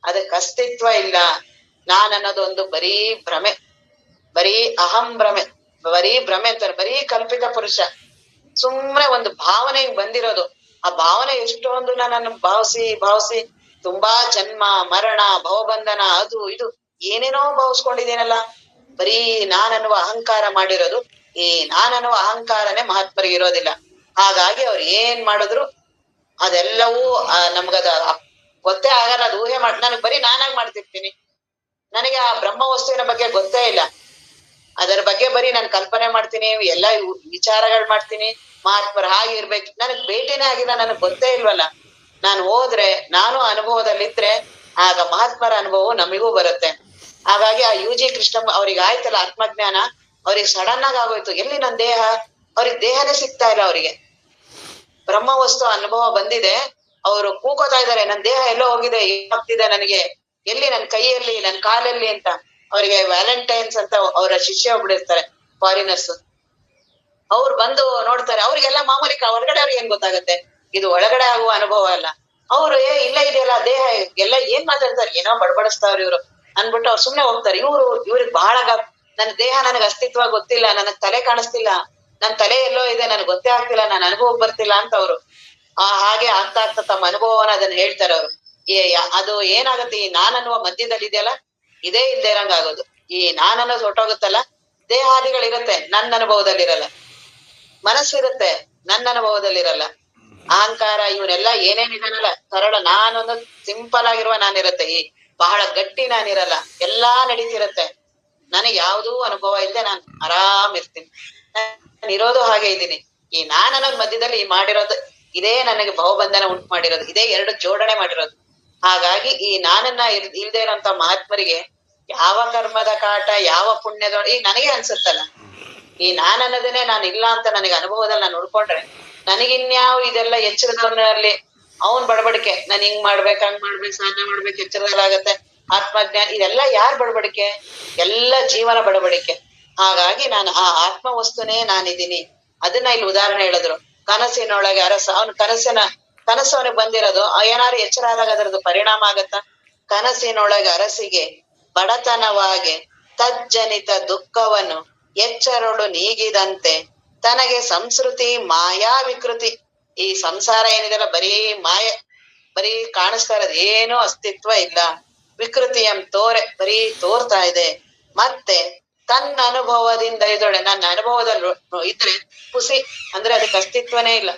ಅದಕ್ಕೆ ಅಸ್ತಿತ್ವ ಇಲ್ಲ. ನಾನ್ ಅನ್ನೋದು ಒಂದು ಬರೀ ಭ್ರಮೆ, ಬರೀ ಅಹಂ ಭ್ರಮೆ, ಬರೀ ಭ್ರಮೆ ಅಂತಾರೆ, ಬರೀ ಕಲ್ಪಿತ ಪುರುಷ. ಸುಮ್ನೆ ಒಂದು ಭಾವನೆ ಹಿಂಗ್ ಬಂದಿರೋದು. ಆ ಭಾವನೆ ಎಷ್ಟೊಂದು ನನ್ನನ್ನು ಭಾವಿಸಿ ತುಂಬಾ ಜನ್ಮ ಮರಣ ಭವಬಂಧನ ಅದು ಇದು ಏನೇನೋ ಭಾವಿಸ್ಕೊಂಡಿದ್ದೀನಲ್ಲ. ಬರೀ ನಾನನ್ನುವ ಅಹಂಕಾರ ಮಾಡಿರೋದು. ಈ ನಾನನ್ನುವ ಅಹಂಕಾರನೇ ಮಹಾತ್ಮರಿಗೆ ಇರೋದಿಲ್ಲ. ಹಾಗಾಗಿ ಅವ್ರು ಏನ್ ಮಾಡಿದ್ರು ಅದೆಲ್ಲವೂ ನಮ್ಗದ ಗೊತ್ತೇ ಆಗಲ್ಲ, ಅದು ಊಹೆ ನನಗ್ ಬರೀ ನಾನಾಗ್ ಮಾಡ್ತಿರ್ತೀನಿ. ನನಗೆ ಆ ಬ್ರಹ್ಮ ವಸ್ತುವಿನ ಬಗ್ಗೆ ಗೊತ್ತೇ ಇಲ್ಲ. ಅದರ ಬಗ್ಗೆ ಬರೀ ನಾನು ಕಲ್ಪನೆ ಮಾಡ್ತೀನಿ, ಎಲ್ಲ ವಿಚಾರಗಳು ಮಾಡ್ತೀನಿ. ಮಹಾತ್ಮರು ಹಾಗೆ ಇರ್ಬೇಕು, ನನಗ್ ಭೇಟಿನೇ ಆಗಿಲ್ಲ, ನನಗ್ ಗೊತ್ತೇ ಇಲ್ವಲ್ಲ. ನಾನು ಹೋದ್ರೆ, ನಾನು ಅನುಭವದಲ್ಲಿದ್ರೆ ಆಗ ಮಹಾತ್ಮರ ಅನುಭವ ನಮಿಗೂ ಬರುತ್ತೆ. ಹಾಗಾಗಿ ಆ ಯು ಜಿ ಕೃಷ್ಣಪ್ಪ ಅವ್ರಿಗೆ ಆಯ್ತಲ್ಲ ಆತ್ಮಜ್ಞಾನ, ಅವ್ರಿಗೆ ಸಡನ್ ಆಗಿ ಆಗೋಯ್ತು. ಎಲ್ಲಿ ನನ್ ದೇಹ, ಅವ್ರಿಗೆ ದೇಹನೇ ಸಿಗ್ತಾ ಇಲ್ಲ. ಅವರಿಗೆ ಬ್ರಹ್ಮ ವಸ್ತು ಅನುಭವ ಬಂದಿದೆ, ಅವರು ಕೂಕೋತಾ ಇದಾರೆ, ನನ್ ದೇಹ ಎಲ್ಲೋ ಹೋಗಿದೆ, ಏನಾಗ್ತಿದೆ ನನಗೆ, ಎಲ್ಲಿ ನನ್ ಕೈಯಲ್ಲಿ ನನ್ ಕಾಲಲ್ಲಿ ಅಂತ. ಅವರಿಗೆ ವ್ಯಾಲೆಂಟೈನ್ಸ್ ಅಂತ ಅವರ ಶಿಷ್ಯ ಒಬ್ಳಿರ್ತಾರೆ, ಫಾರಿನರ್ಸ್. ಅವ್ರು ಬಂದು ನೋಡ್ತಾರೆ, ಅವ್ರಿಗೆಲ್ಲ ಮಾಮೂಲಿ, ಹೊರಗಡೆ ಅವ್ರಿಗೆ ಏನ್ ಗೊತ್ತಾಗತ್ತೆ, ಇದು ಒಳಗಡೆ ಆಗುವ ಅನುಭವ ಅಲ್ಲ. ಅವ್ರು ಇಲ್ಲ ಇದೆಯಲ್ಲ ದೇಹ, ಎಲ್ಲ ಏನ್ ಮಾತಾಡ್ತಾರೆ, ಏನೋ ಬಡಬಡಿಸ್ತಾವ್ರಿ ಇವ್ರು ಅನ್ಬಿಟ್ಟು ಅವ್ರು ಸುಮ್ನೆ ಹೋಗ್ತಾರೆ. ಇವ್ರಿಗೆ ಬಹಳ ನನ್ ದೇಹ ನನಗ್ ಅಸ್ತಿತ್ವ ಗೊತ್ತಿಲ್ಲ, ನನಗ್ ತಲೆ ಕಾಣಿಸ್ತಿಲ್ಲ, ನನ್ ತಲೆ ಎಲ್ಲೋ ಇದೆ, ನನ್ಗೆ ಗೊತ್ತೇ ಆಗ್ತಿಲ್ಲ, ನನ್ ಅನುಭವ ಬರ್ತಿಲ್ಲ ಅಂತ ಅವ್ರು ಹಾಗೆ ಆಗ್ತಾ ತಮ್ಮ ಅನುಭವನ ಅದನ್ನ ಹೇಳ್ತಾರೆ ಅವ್ರು. ಅದು ಏನಾಗತ್ತೆ, ಈ ನಾನನ್ನುವ ಮಧ್ಯದಲ್ಲಿ ಇದೆಯಲ್ಲ, ಇದೇ ಇಲ್ದೇ ಇರಂಗ ಆಗೋದು. ಈ ನಾನನ್ನೋದು ಹೊಟ್ಟೋಗುತ್ತಲ್ಲ, ದೇಹಾದಿಗಳಿರತ್ತೆ, ನನ್ನ ಅನುಭವದಲ್ಲಿರಲ್ಲ. ಮನಸ್ಸಿರುತ್ತೆ, ನನ್ನ ಅನುಭವದಲ್ಲಿರಲ್ಲ. ಅಹಂಕಾರ ಇವನೆಲ್ಲ ಏನೇನಿದಾನಲ್ಲ ಸರಳ ನಾನೊಂದು ಸಿಂಪಲ್ ಆಗಿರುವ ನಾನಿರತ್ತೆ, ಈ ಬಹಳ ಗಟ್ಟಿ ನಾನಿರಲ್ಲ. ಎಲ್ಲಾ ನಡೀತಿರತ್ತೆ, ನನಗೆ ಯಾವ್ದೂ ಅನುಭವ ಇಲ್ಲದೆ ನಾನು ಆರಾಮ್ ಇರ್ತೀನಿ. ನಾನು ಇರೋದು ಹಾಗೆ ಇದ್ದೀನಿ. ಈ ನಾನನ್ನೋದ್ ಮಧ್ಯದಲ್ಲಿ ಈ ಮಾಡಿರೋದು ಇದೇ ನನಗೆ ಭವಬಂಧನ ಉಂಟು ಮಾಡಿರೋದು, ಇದೇ ಎರಡು ಜೋಡಣೆ ಮಾಡಿರೋದು. ಹಾಗಾಗಿ ಈ ನಾನನ್ನ ಇಲ್ದೇ ಇರೋಂತ ಮಹಾತ್ಮರಿಗೆ ಯಾವ ಕರ್ಮದ ಕಾಟ, ಯಾವ ಪುಣ್ಯದ ಈ ನನಗೆ ಅನ್ಸುತ್ತಲ್ಲ, ಈ ನಾನನ್ನೋದನ್ನೇ ನಾನು ಇಲ್ಲ ಅಂತ ನನಗೆ ಅನುಭವದಲ್ಲಿ ನಾನು ನೋಡ್ಕೊಂಡ್ರೆ, ನನಗಿನ್ಯಾವ ಇದೆಲ್ಲ ಎಚ್ಚರದವನಲ್ಲಿ ಅವನ್ ಬಡಬಡಿಕೆ, ನಾನು ಹಿಂಗ್ ಮಾಡ್ಬೇಕು, ಹಂಗ್ ಮಾಡ್ಬೇಕು, ಸಾಧನೆ ಮಾಡ್ಬೇಕು, ಎಚ್ಚರದಲ್ಲಾಗತ್ತೆ ಆತ್ಮಜ್ಞಾನ, ಇದೆಲ್ಲ ಯಾರ್ ಬಡಬಡಿಕೆ, ಎಲ್ಲ ಜೀವನ ಬಡಬಡಿಕೆ. ಹಾಗಾಗಿ ನಾನು ಆ ಆತ್ಮ ವಸ್ತುನೇ ನಾನಿದ್ದೀನಿ. ಅದನ್ನ ಇಲ್ಲಿ ಉದಾಹರಣೆ ಹೇಳಿದ್ರು. ಕನಸಿನೊಳಗೆ ಅರಸ, ಅವನ್ ಕನಸು ಅವನಿಗೆ ಬಂದಿರೋದು, ಏನಾದ್ರು ಎಚ್ಚರ ಆದಾಗ ಅದರದ್ದು ಪರಿಣಾಮ ಆಗತ್ತ. ಕನಸಿನೊಳಗೆ ಅರಸಿಗೆ ಬಡತನವಾಗಿ ತಜ್ಜನಿತ ದುಃಖವನ್ನು ಎಚ್ಚರಳು ನೀಗಿದಂತೆ ತನಗೆ ಸಂಸ್ಕೃತಿ ಮಾಯಾ ವಿಕೃತಿ. ಈ ಸಂಸಾರ ಏನಿದೆಲ್ಲ ಬರೀ ಮಾಯೆ, ಬರೀ ಕಾಣಿಸ್ತಾ ಇರೋದು, ಏನೂ ಅಸ್ತಿತ್ವ ಇಲ್ಲ. ವಿಕೃತಿಯಂ ತೋರೆ, ಬರೀ ತೋರ್ತಾ ಇದೆ. ಮತ್ತೆ ತನ್ನ ಅನುಭವದಿಂದ ಇದೊಳೆ, ನನ್ನ ಅನುಭವದಲ್ಲಿ ಇದ್ರೆ ಖುಷಿ ಅಂದ್ರೆ ಅದಕ್ಕೆ ಅಸ್ತಿತ್ವನೇ ಇಲ್ಲ.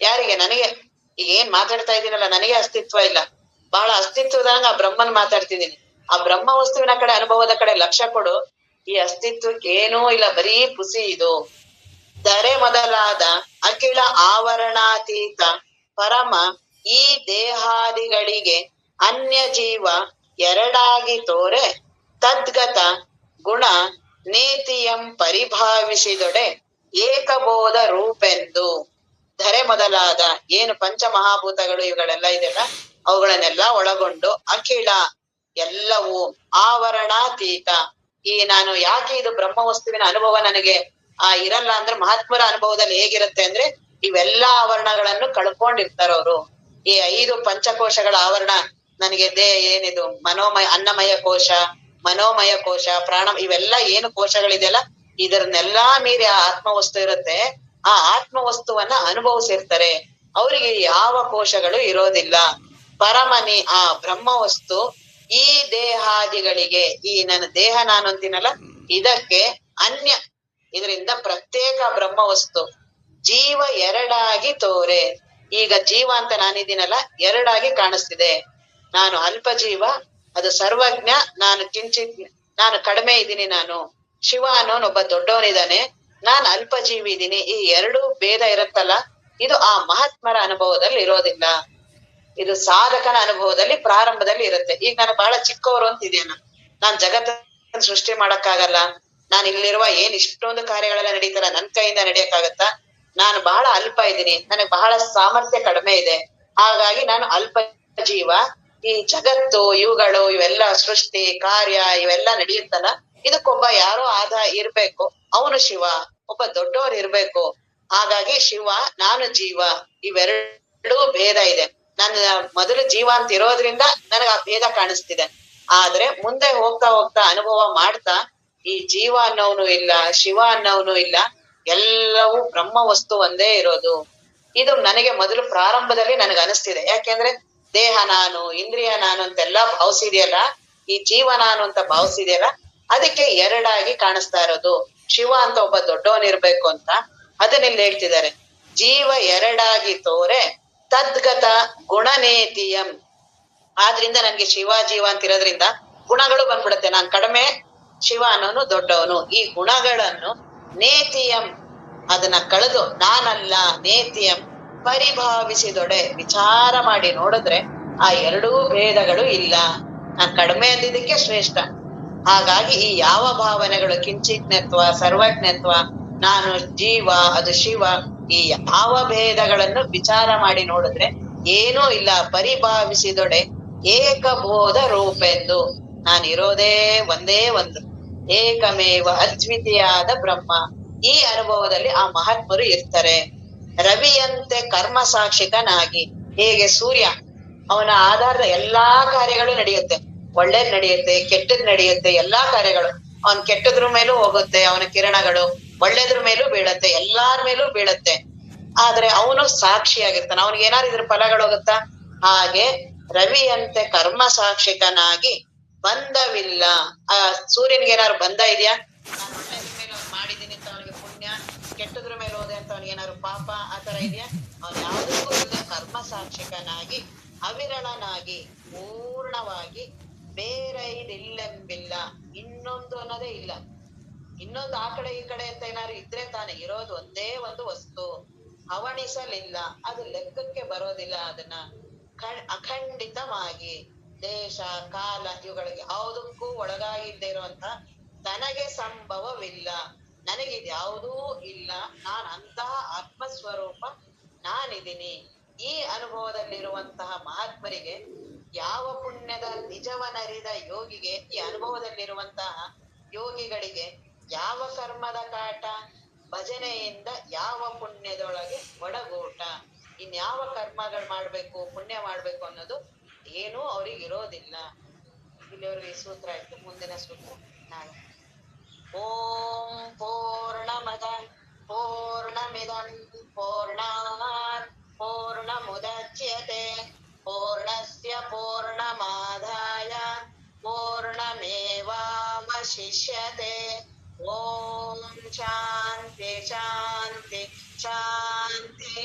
ಯಾರಿಗೆ? ನನಗೆ. ಈಗ ಏನ್ ಮಾತಾಡ್ತಾ ಇದ್ದೀನಲ್ಲ, ನನಗೆ ಅಸ್ತಿತ್ವ ಇಲ್ಲ. ಬಹಳ ಅಸ್ತಿತ್ವದಂಗ ಆ ಬ್ರಹ್ಮನ್ ಮಾತಾಡ್ತಿದ್ದೀನಿ. ಆ ಬ್ರಹ್ಮ ವಸ್ತುವಿನ ಕಡೆ, ಅನುಭವದ ಕಡೆ ಲಕ್ಷ್ಯ ಕೊಡು. ಈ ಅಸ್ತಿತ್ವಕ್ಕೆ ಏನೂ ಇಲ್ಲ, ಬರೀ ಪುಸಿ ಇದು. ದರೆ ಮೊದಲಾದ ಅಖಿಲ ಆವರಣಾತೀತ ಪರಮ ಈ ದೇಹಾದಿಗಳಿಗೆ ಅನ್ಯ ಜೀವ ಎರಡಾಗಿ ತೋರೆ ತದ್ಗತ ಗುಣ ನೇತಿಯಂ ಪರಿಭಾವಿಸಿದೊಡೆ ಏಕಬೋಧ ರೂಪೆಂದು. ಧರೆ ಮೊದಲಾದ ಏನು ಪಂಚ ಮಹಾಭೂತಗಳು ಇವುಗಳೆಲ್ಲ ಇದೆಲ್ಲ, ಅವುಗಳನ್ನೆಲ್ಲ ಒಳಗೊಂಡು ಅಖಿಲ ಎಲ್ಲವೂ ಆವರಣಾತೀತ. ಈ ನಾನು ಯಾಕೆ ಇದು ಬ್ರಹ್ಮ ವಸ್ತುವಿನ ಅನುಭವ ನನಗೆ ಇರಲ್ಲ ಅಂದ್ರೆ, ಮಹಾತ್ಮರ ಅನುಭವದಲ್ಲಿ ಹೇಗಿರುತ್ತೆ ಅಂದ್ರೆ, ಇವೆಲ್ಲಾ ಆವರಣಗಳನ್ನು ಕಳ್ಕೊಂಡಿರ್ತಾರ ಅವರು. ಈ 5 ಪಂಚಕೋಶಗಳ ಆವರಣ ನನಗೆ ಏನಿದು ಮನೋಮಯ, ಅನ್ನಮಯ ಕೋಶ, ಮನೋಮಯ ಕೋಶ, ಪ್ರಾಣ, ಇವೆಲ್ಲ ಏನು ಕೋಶಗಳಿದೆಯಲ್ಲ, ಇದನ್ನೆಲ್ಲಾ ಮೀರಿ ಆ ಆತ್ಮವಸ್ತು ಇರುತ್ತೆ. ಆ ಆತ್ಮವಸ್ತುವನ್ನ ಅನುಭವಿಸಿರ್ತಾರೆ. ಅವರಿಗೆ ಯಾವ ಕೋಶಗಳು ಇರೋದಿಲ್ಲ. ಪರಮನಿ ಆ ಬ್ರಹ್ಮವಸ್ತು ಈ ದೇಹಾದಿಗಳಿಗೆ, ಈ ನನ್ನ ದೇಹ ನಾನು ಅಂತೀನಲ್ಲ, ಇದಕ್ಕೆ ಅನ್ಯ, ಇದರಿಂದ ಪ್ರತ್ಯೇಕ ಬ್ರಹ್ಮವಸ್ತು ಜೀವ ಎರಡಾಗಿ ತೋರೆ. ಈಗ ಜೀವ ಅಂತ ನಾನಿದ್ದೀನಲ್ಲ, ಎರಡಾಗಿ ಕಾಣಿಸ್ತಿದೆ. ನಾನು ಅಲ್ಪ ಜೀವ, ಅದು ಸರ್ವಜ್ಞ, ನಾನು ಕಿಂಚಿತ್ ನಾನು ಕಡಿಮೆ ಇದ್ದೀನಿ, ನಾನು ಶಿವ ಅನ್ನೋನೊಬ್ಬ ದೊಡ್ಡವನಿದ್ದಾನೆ, ನಾನು ಅಲ್ಪ ಜೀವಿ ಇದ್ದೀನಿ. ಈ ಎರಡು ಭೇದ ಇರುತ್ತಲ್ಲ, ಇದು ಆ ಮಹಾತ್ಮರ ಅನುಭವದಲ್ಲಿ ಇರೋದಿಲ್ಲ. ಇದು ಸಾಧಕನ ಅನುಭವದಲ್ಲಿ ಪ್ರಾರಂಭದಲ್ಲಿ ಇರುತ್ತೆ. ಈಗ ನಾನು ಬಹಳ ಚಿಕ್ಕವರು ಅಂತಿದ್ದೇನೆ, ನಾನ್ ಜಗತ್ತನ್ನು ಸೃಷ್ಟಿ ಮಾಡಕ್ಕಾಗಲ್ಲ, ನಾನು ಇಲ್ಲಿರುವ ಏನ್ ಇಷ್ಟೊಂದು ಕಾರ್ಯಗಳೆಲ್ಲ ನಡೀತಲ್ಲ ನನ್ ಕೈಯಿಂದ ನಡಿಯಕ್ಕಾಗತ್ತಾ, ನಾನು ಬಹಳ ಅಲ್ಪ ಇದ್ದೀನಿ, ನನಗೆ ಬಹಳ ಸಾಮರ್ಥ್ಯ ಕಡಿಮೆ ಇದೆ, ಹಾಗಾಗಿ ನಾನು ಅಲ್ಪ ಜೀವ. ಈ ಜಗತ್ತು ಇವುಗಳು ಇವೆಲ್ಲ ಸೃಷ್ಟಿ ಕಾರ್ಯ ಇವೆಲ್ಲ ನಡೆಯುತ್ತಲ್ಲ, ಇದಕ್ಕೊಬ್ಬ ಯಾರೋ ಇರ್ಬೇಕು, ಅವನು ಶಿವ, ಒಬ್ಬ ದೊಡ್ಡವರು ಇರ್ಬೇಕು. ಹಾಗಾಗಿ ಶಿವ, ನಾನು ಜೀವ, ಇವೆರಡೂ ಭೇದ ಇದೆ. ನಾನು ಮೊದಲು ಜೀವ ಅಂತ ಇರೋದ್ರಿಂದ ನನಗೆ ಆ ಭೇದ ಕಾಣಿಸ್ತಿದೆ. ಆದ್ರೆ ಮುಂದೆ ಹೋಗ್ತಾ ಹೋಗ್ತಾ ಅನುಭವ ಮಾಡ್ತಾ ಈ ಜೀವ ಅನ್ನೋನು ಇಲ್ಲ, ಶಿವ ಅನ್ನೋನು ಇಲ್ಲ, ಎಲ್ಲವೂ ಬ್ರಹ್ಮ ವಸ್ತು ಒಂದೇ ಇರೋದು. ಇದು ನನಗೆ ಮೊದಲು ಪ್ರಾರಂಭದಲ್ಲಿ ನನಗೆ ಅನಿಸ್ತಿದೆ. ಯಾಕೆಂದ್ರೆ ದೇಹ ನಾನು, ಇಂದ್ರಿಯ ನಾನು ಅಂತೆಲ್ಲಾ ಭಾವಿಸಿದೆಯಲ್ಲ, ಈ ಜೀವ ನಾನು ಅಂತ ಭಾವಿಸಿದೆಯಲ್ಲ, ಅದಕ್ಕೆ ಎರಡಾಗಿ ಕಾಣಿಸ್ತಾ ಇರೋದು. ಶಿವ ಅಂತ ಒಬ್ಬ ದೊಡ್ಡವನಿರ್ಬೇಕು ಅಂತ ಅದನ್ನೆಲ್ಲ ಹೇಳ್ತಿದ್ದಾರೆ. ಜೀವ ಎರಡಾಗಿ ತೋರೆ ತದ್ಗತ ಗುಣನೇತಿಯಂ. ಆದ್ರಿಂದ ನನ್ಗೆ ಶಿವ ಜೀವ ಅಂತ ಇರೋದ್ರಿಂದ ಗುಣಗಳು ಬಂದ್ಬಿಡುತ್ತೆ. ನಾನ್ ಕಡಿಮೆ, ಶಿವ ಅನ್ನೋನು ದೊಡ್ಡವನು. ಈ ಗುಣಗಳನ್ನು ನೇತಿಯಂ, ಅದನ್ನ ಕಳೆದು ನಾನಲ್ಲ, ನೇತಿಯಂ ಪರಿಭಾವಿಸಿದೊಡೆ, ವಿಚಾರ ಮಾಡಿ ನೋಡಿದ್ರೆ ಆ ಎರಡೂ ಭೇದಗಳು ಇಲ್ಲ. ನಾನ್ ಕಡಿಮೆ ಅಂದಿದ್ದಕ್ಕೆ ಶ್ರೇಷ್ಠ. ಹಾಗಾಗಿ ಈ ಯಾವ ಭಾವನೆಗಳು ಕಿಂಚಿಜ್ಞತ್ವ, ಸರ್ವಜ್ಞತ್ವ, ನಾನು ಜೀವ, ಅದು ಶಿವ, ಈ ಯಾವ ಭೇದಗಳನ್ನು ವಿಚಾರ ಮಾಡಿ ನೋಡಿದ್ರೆ ಏನೂ ಇಲ್ಲ. ಪರಿಭಾವಿಸಿದೊಡೆ ಏಕಬೋಧ ರೂಪೆಂದು, ನಾನಿರೋದೇ ಒಂದೇ ಒಂದು, ಏಕಮೇವ ಅದ್ವಿತೀಯಾದ ಬ್ರಹ್ಮ. ಈ ಅನುಭವದಲ್ಲಿ ಆ ಮಹಾತ್ಮರು ಇರ್ತಾರೆ. ರವಿಯಂತೆ ಕರ್ಮ ಸಾಕ್ಷಿಕನಾಗಿ, ಹೇಗೆ ಸೂರ್ಯ ಅವನ ಆಧಾರದ ಎಲ್ಲಾ ಕಾರ್ಯಗಳು ನಡೆಯುತ್ತೆ, ಒಳ್ಳೇದ್ ನಡೆಯುತ್ತೆ, ಕೆಟ್ಟದ್ ನಡೆಯುತ್ತೆ, ಎಲ್ಲಾ ಕಾರ್ಯಗಳು. ಅವನ್ ಕೆಟ್ಟದ್ರ ಮೇಲೂ ಹೋಗುತ್ತೆ ಅವನ ಕಿರಣಗಳು, ಒಳ್ಳೇದ್ರ ಮೇಲೂ ಬೀಳತ್ತೆ, ಎಲ್ಲಾರ ಮೇಲೂ ಬೀಳತ್ತೆ. ಆದ್ರೆ ಅವನು ಸಾಕ್ಷಿಯಾಗಿರ್ತಾನ, ಅವನಿಗೆ ಏನಾದ್ರು ಇದ್ರ ಫಲಗಳು ಹೋಗುತ್ತಾ? ಹಾಗೆ ರವಿಯಂತೆ ಕರ್ಮ ಸಾಕ್ಷಿಕನಾಗಿ ಬಂಧವಿಲ್ಲ. ಆ ಸೂರ್ಯನ್ಗೆ ಏನಾದ್ರು ಬಂಧ ಇದೆಯಾ? ನಾನು ಒಳ್ಳೇದ್ರ ಮೇಲೆ ಅವ್ನು ಮಾಡಿದೀನಿ ಅಂತ ಅವನಿಗೆ ಪುಣ್ಯ, ಕೆಟ್ಟದ್ರ ಮೇಲೆ ಹೋದೆ ಅಂತ ಅವನಿಗೆ ಏನಾದ್ರು ಪಾಪ, ಆತರ ಇದೆಯಾ? ಅವ್ನು ಯಾವುದಕ್ಕೂ ಇಲ್ಲದೆ ಕರ್ಮ ಸಾಕ್ಷಿಕನಾಗಿ ಅವಿರಳನಾಗಿ ಪೂರ್ಣವಾಗಿ ಬೇರೈದಿಲ್ಲೆಂಬಿಲ್ಲ, ಇನ್ನೊಂದು ಅನ್ನೋದೇ ಇಲ್ಲ. ಇನ್ನೊಂದು ಆ ಕಡೆ ಈ ಕಡೆ ಅಂತ ಏನಾದ್ರು ಇದ್ರೆ ತಾನೆ ಇರೋದು ಒಂದೇ ಒಂದು ವಸ್ತು. ಅವಣಿಸಲಿಲ್ಲ, ಅದು ಲೆಕ್ಕಕ್ಕೆ ಬರೋದಿಲ್ಲ. ಅದನ್ನ ಅಖಂಡಿತವಾಗಿ ದೇಶ ಕಾಲ ಇವುಗಳಿಗೆ ಯಾವುದಕ್ಕೂ ಒಳಗಾಗಿದ್ದೇ ಇರುವಂತ ತನಗೆ ಸಂಭವವಿಲ್ಲ, ನನಗಿದ್ಯಾವುದೂ ಇಲ್ಲ, ನಾನ್ ಅಂತಹ ಆತ್ಮಸ್ವರೂಪ ನಾನಿದ್ದೀನಿ. ಈ ಅನುಭವದಲ್ಲಿರುವಂತಹ ಮಹಾತ್ಮರಿಗೆ, ಯಾವ ಪುಣ್ಯದ ನಿಜವನರಿದ ಯೋಗಿಗೆ, ಈ ಅನುಭವದಲ್ಲಿರುವಂತಹ ಯೋಗಿಗಳಿಗೆ ಯಾವ ಕರ್ಮದ ಕಾಟ, ಭಜನೆಯಿಂದ ಯಾವ ಪುಣ್ಯದೊಳಗೆ ಒಡಗೂಟ, ಇನ್ಯಾವ ಕರ್ಮಗಳು ಮಾಡ್ಬೇಕು, ಪುಣ್ಯ ಮಾಡ್ಬೇಕು ಅನ್ನೋದು ಏನೂ ಅವ್ರಿಗೆ ಇರೋದಿಲ್ಲ. ಇಲ್ಲಿವರೆಗೆ ಈ ಸೂತ್ರ ಆಯ್ತು. ಮುಂದಿನ ಸೂತ್ರ ನಾಳೆ. ಓಂ ಪೂರ್ಣಮದ ಪೂರ್ಣಮಿದಂ ಪೂರ್ಣಾತ್ ಪೂರ್ಣಮುದಚ್ಯತೆ ಪೂರ್ಣಸ್ಯ ಪೂರ್ಣಮಾದಾಯ ಪೂರ್ಣಮೇವಾವಶಿಷ್ಯತೆ. ಓಂ ಶಾಂತಿ ಶಾಂತಿ ಶಾಂತಿ.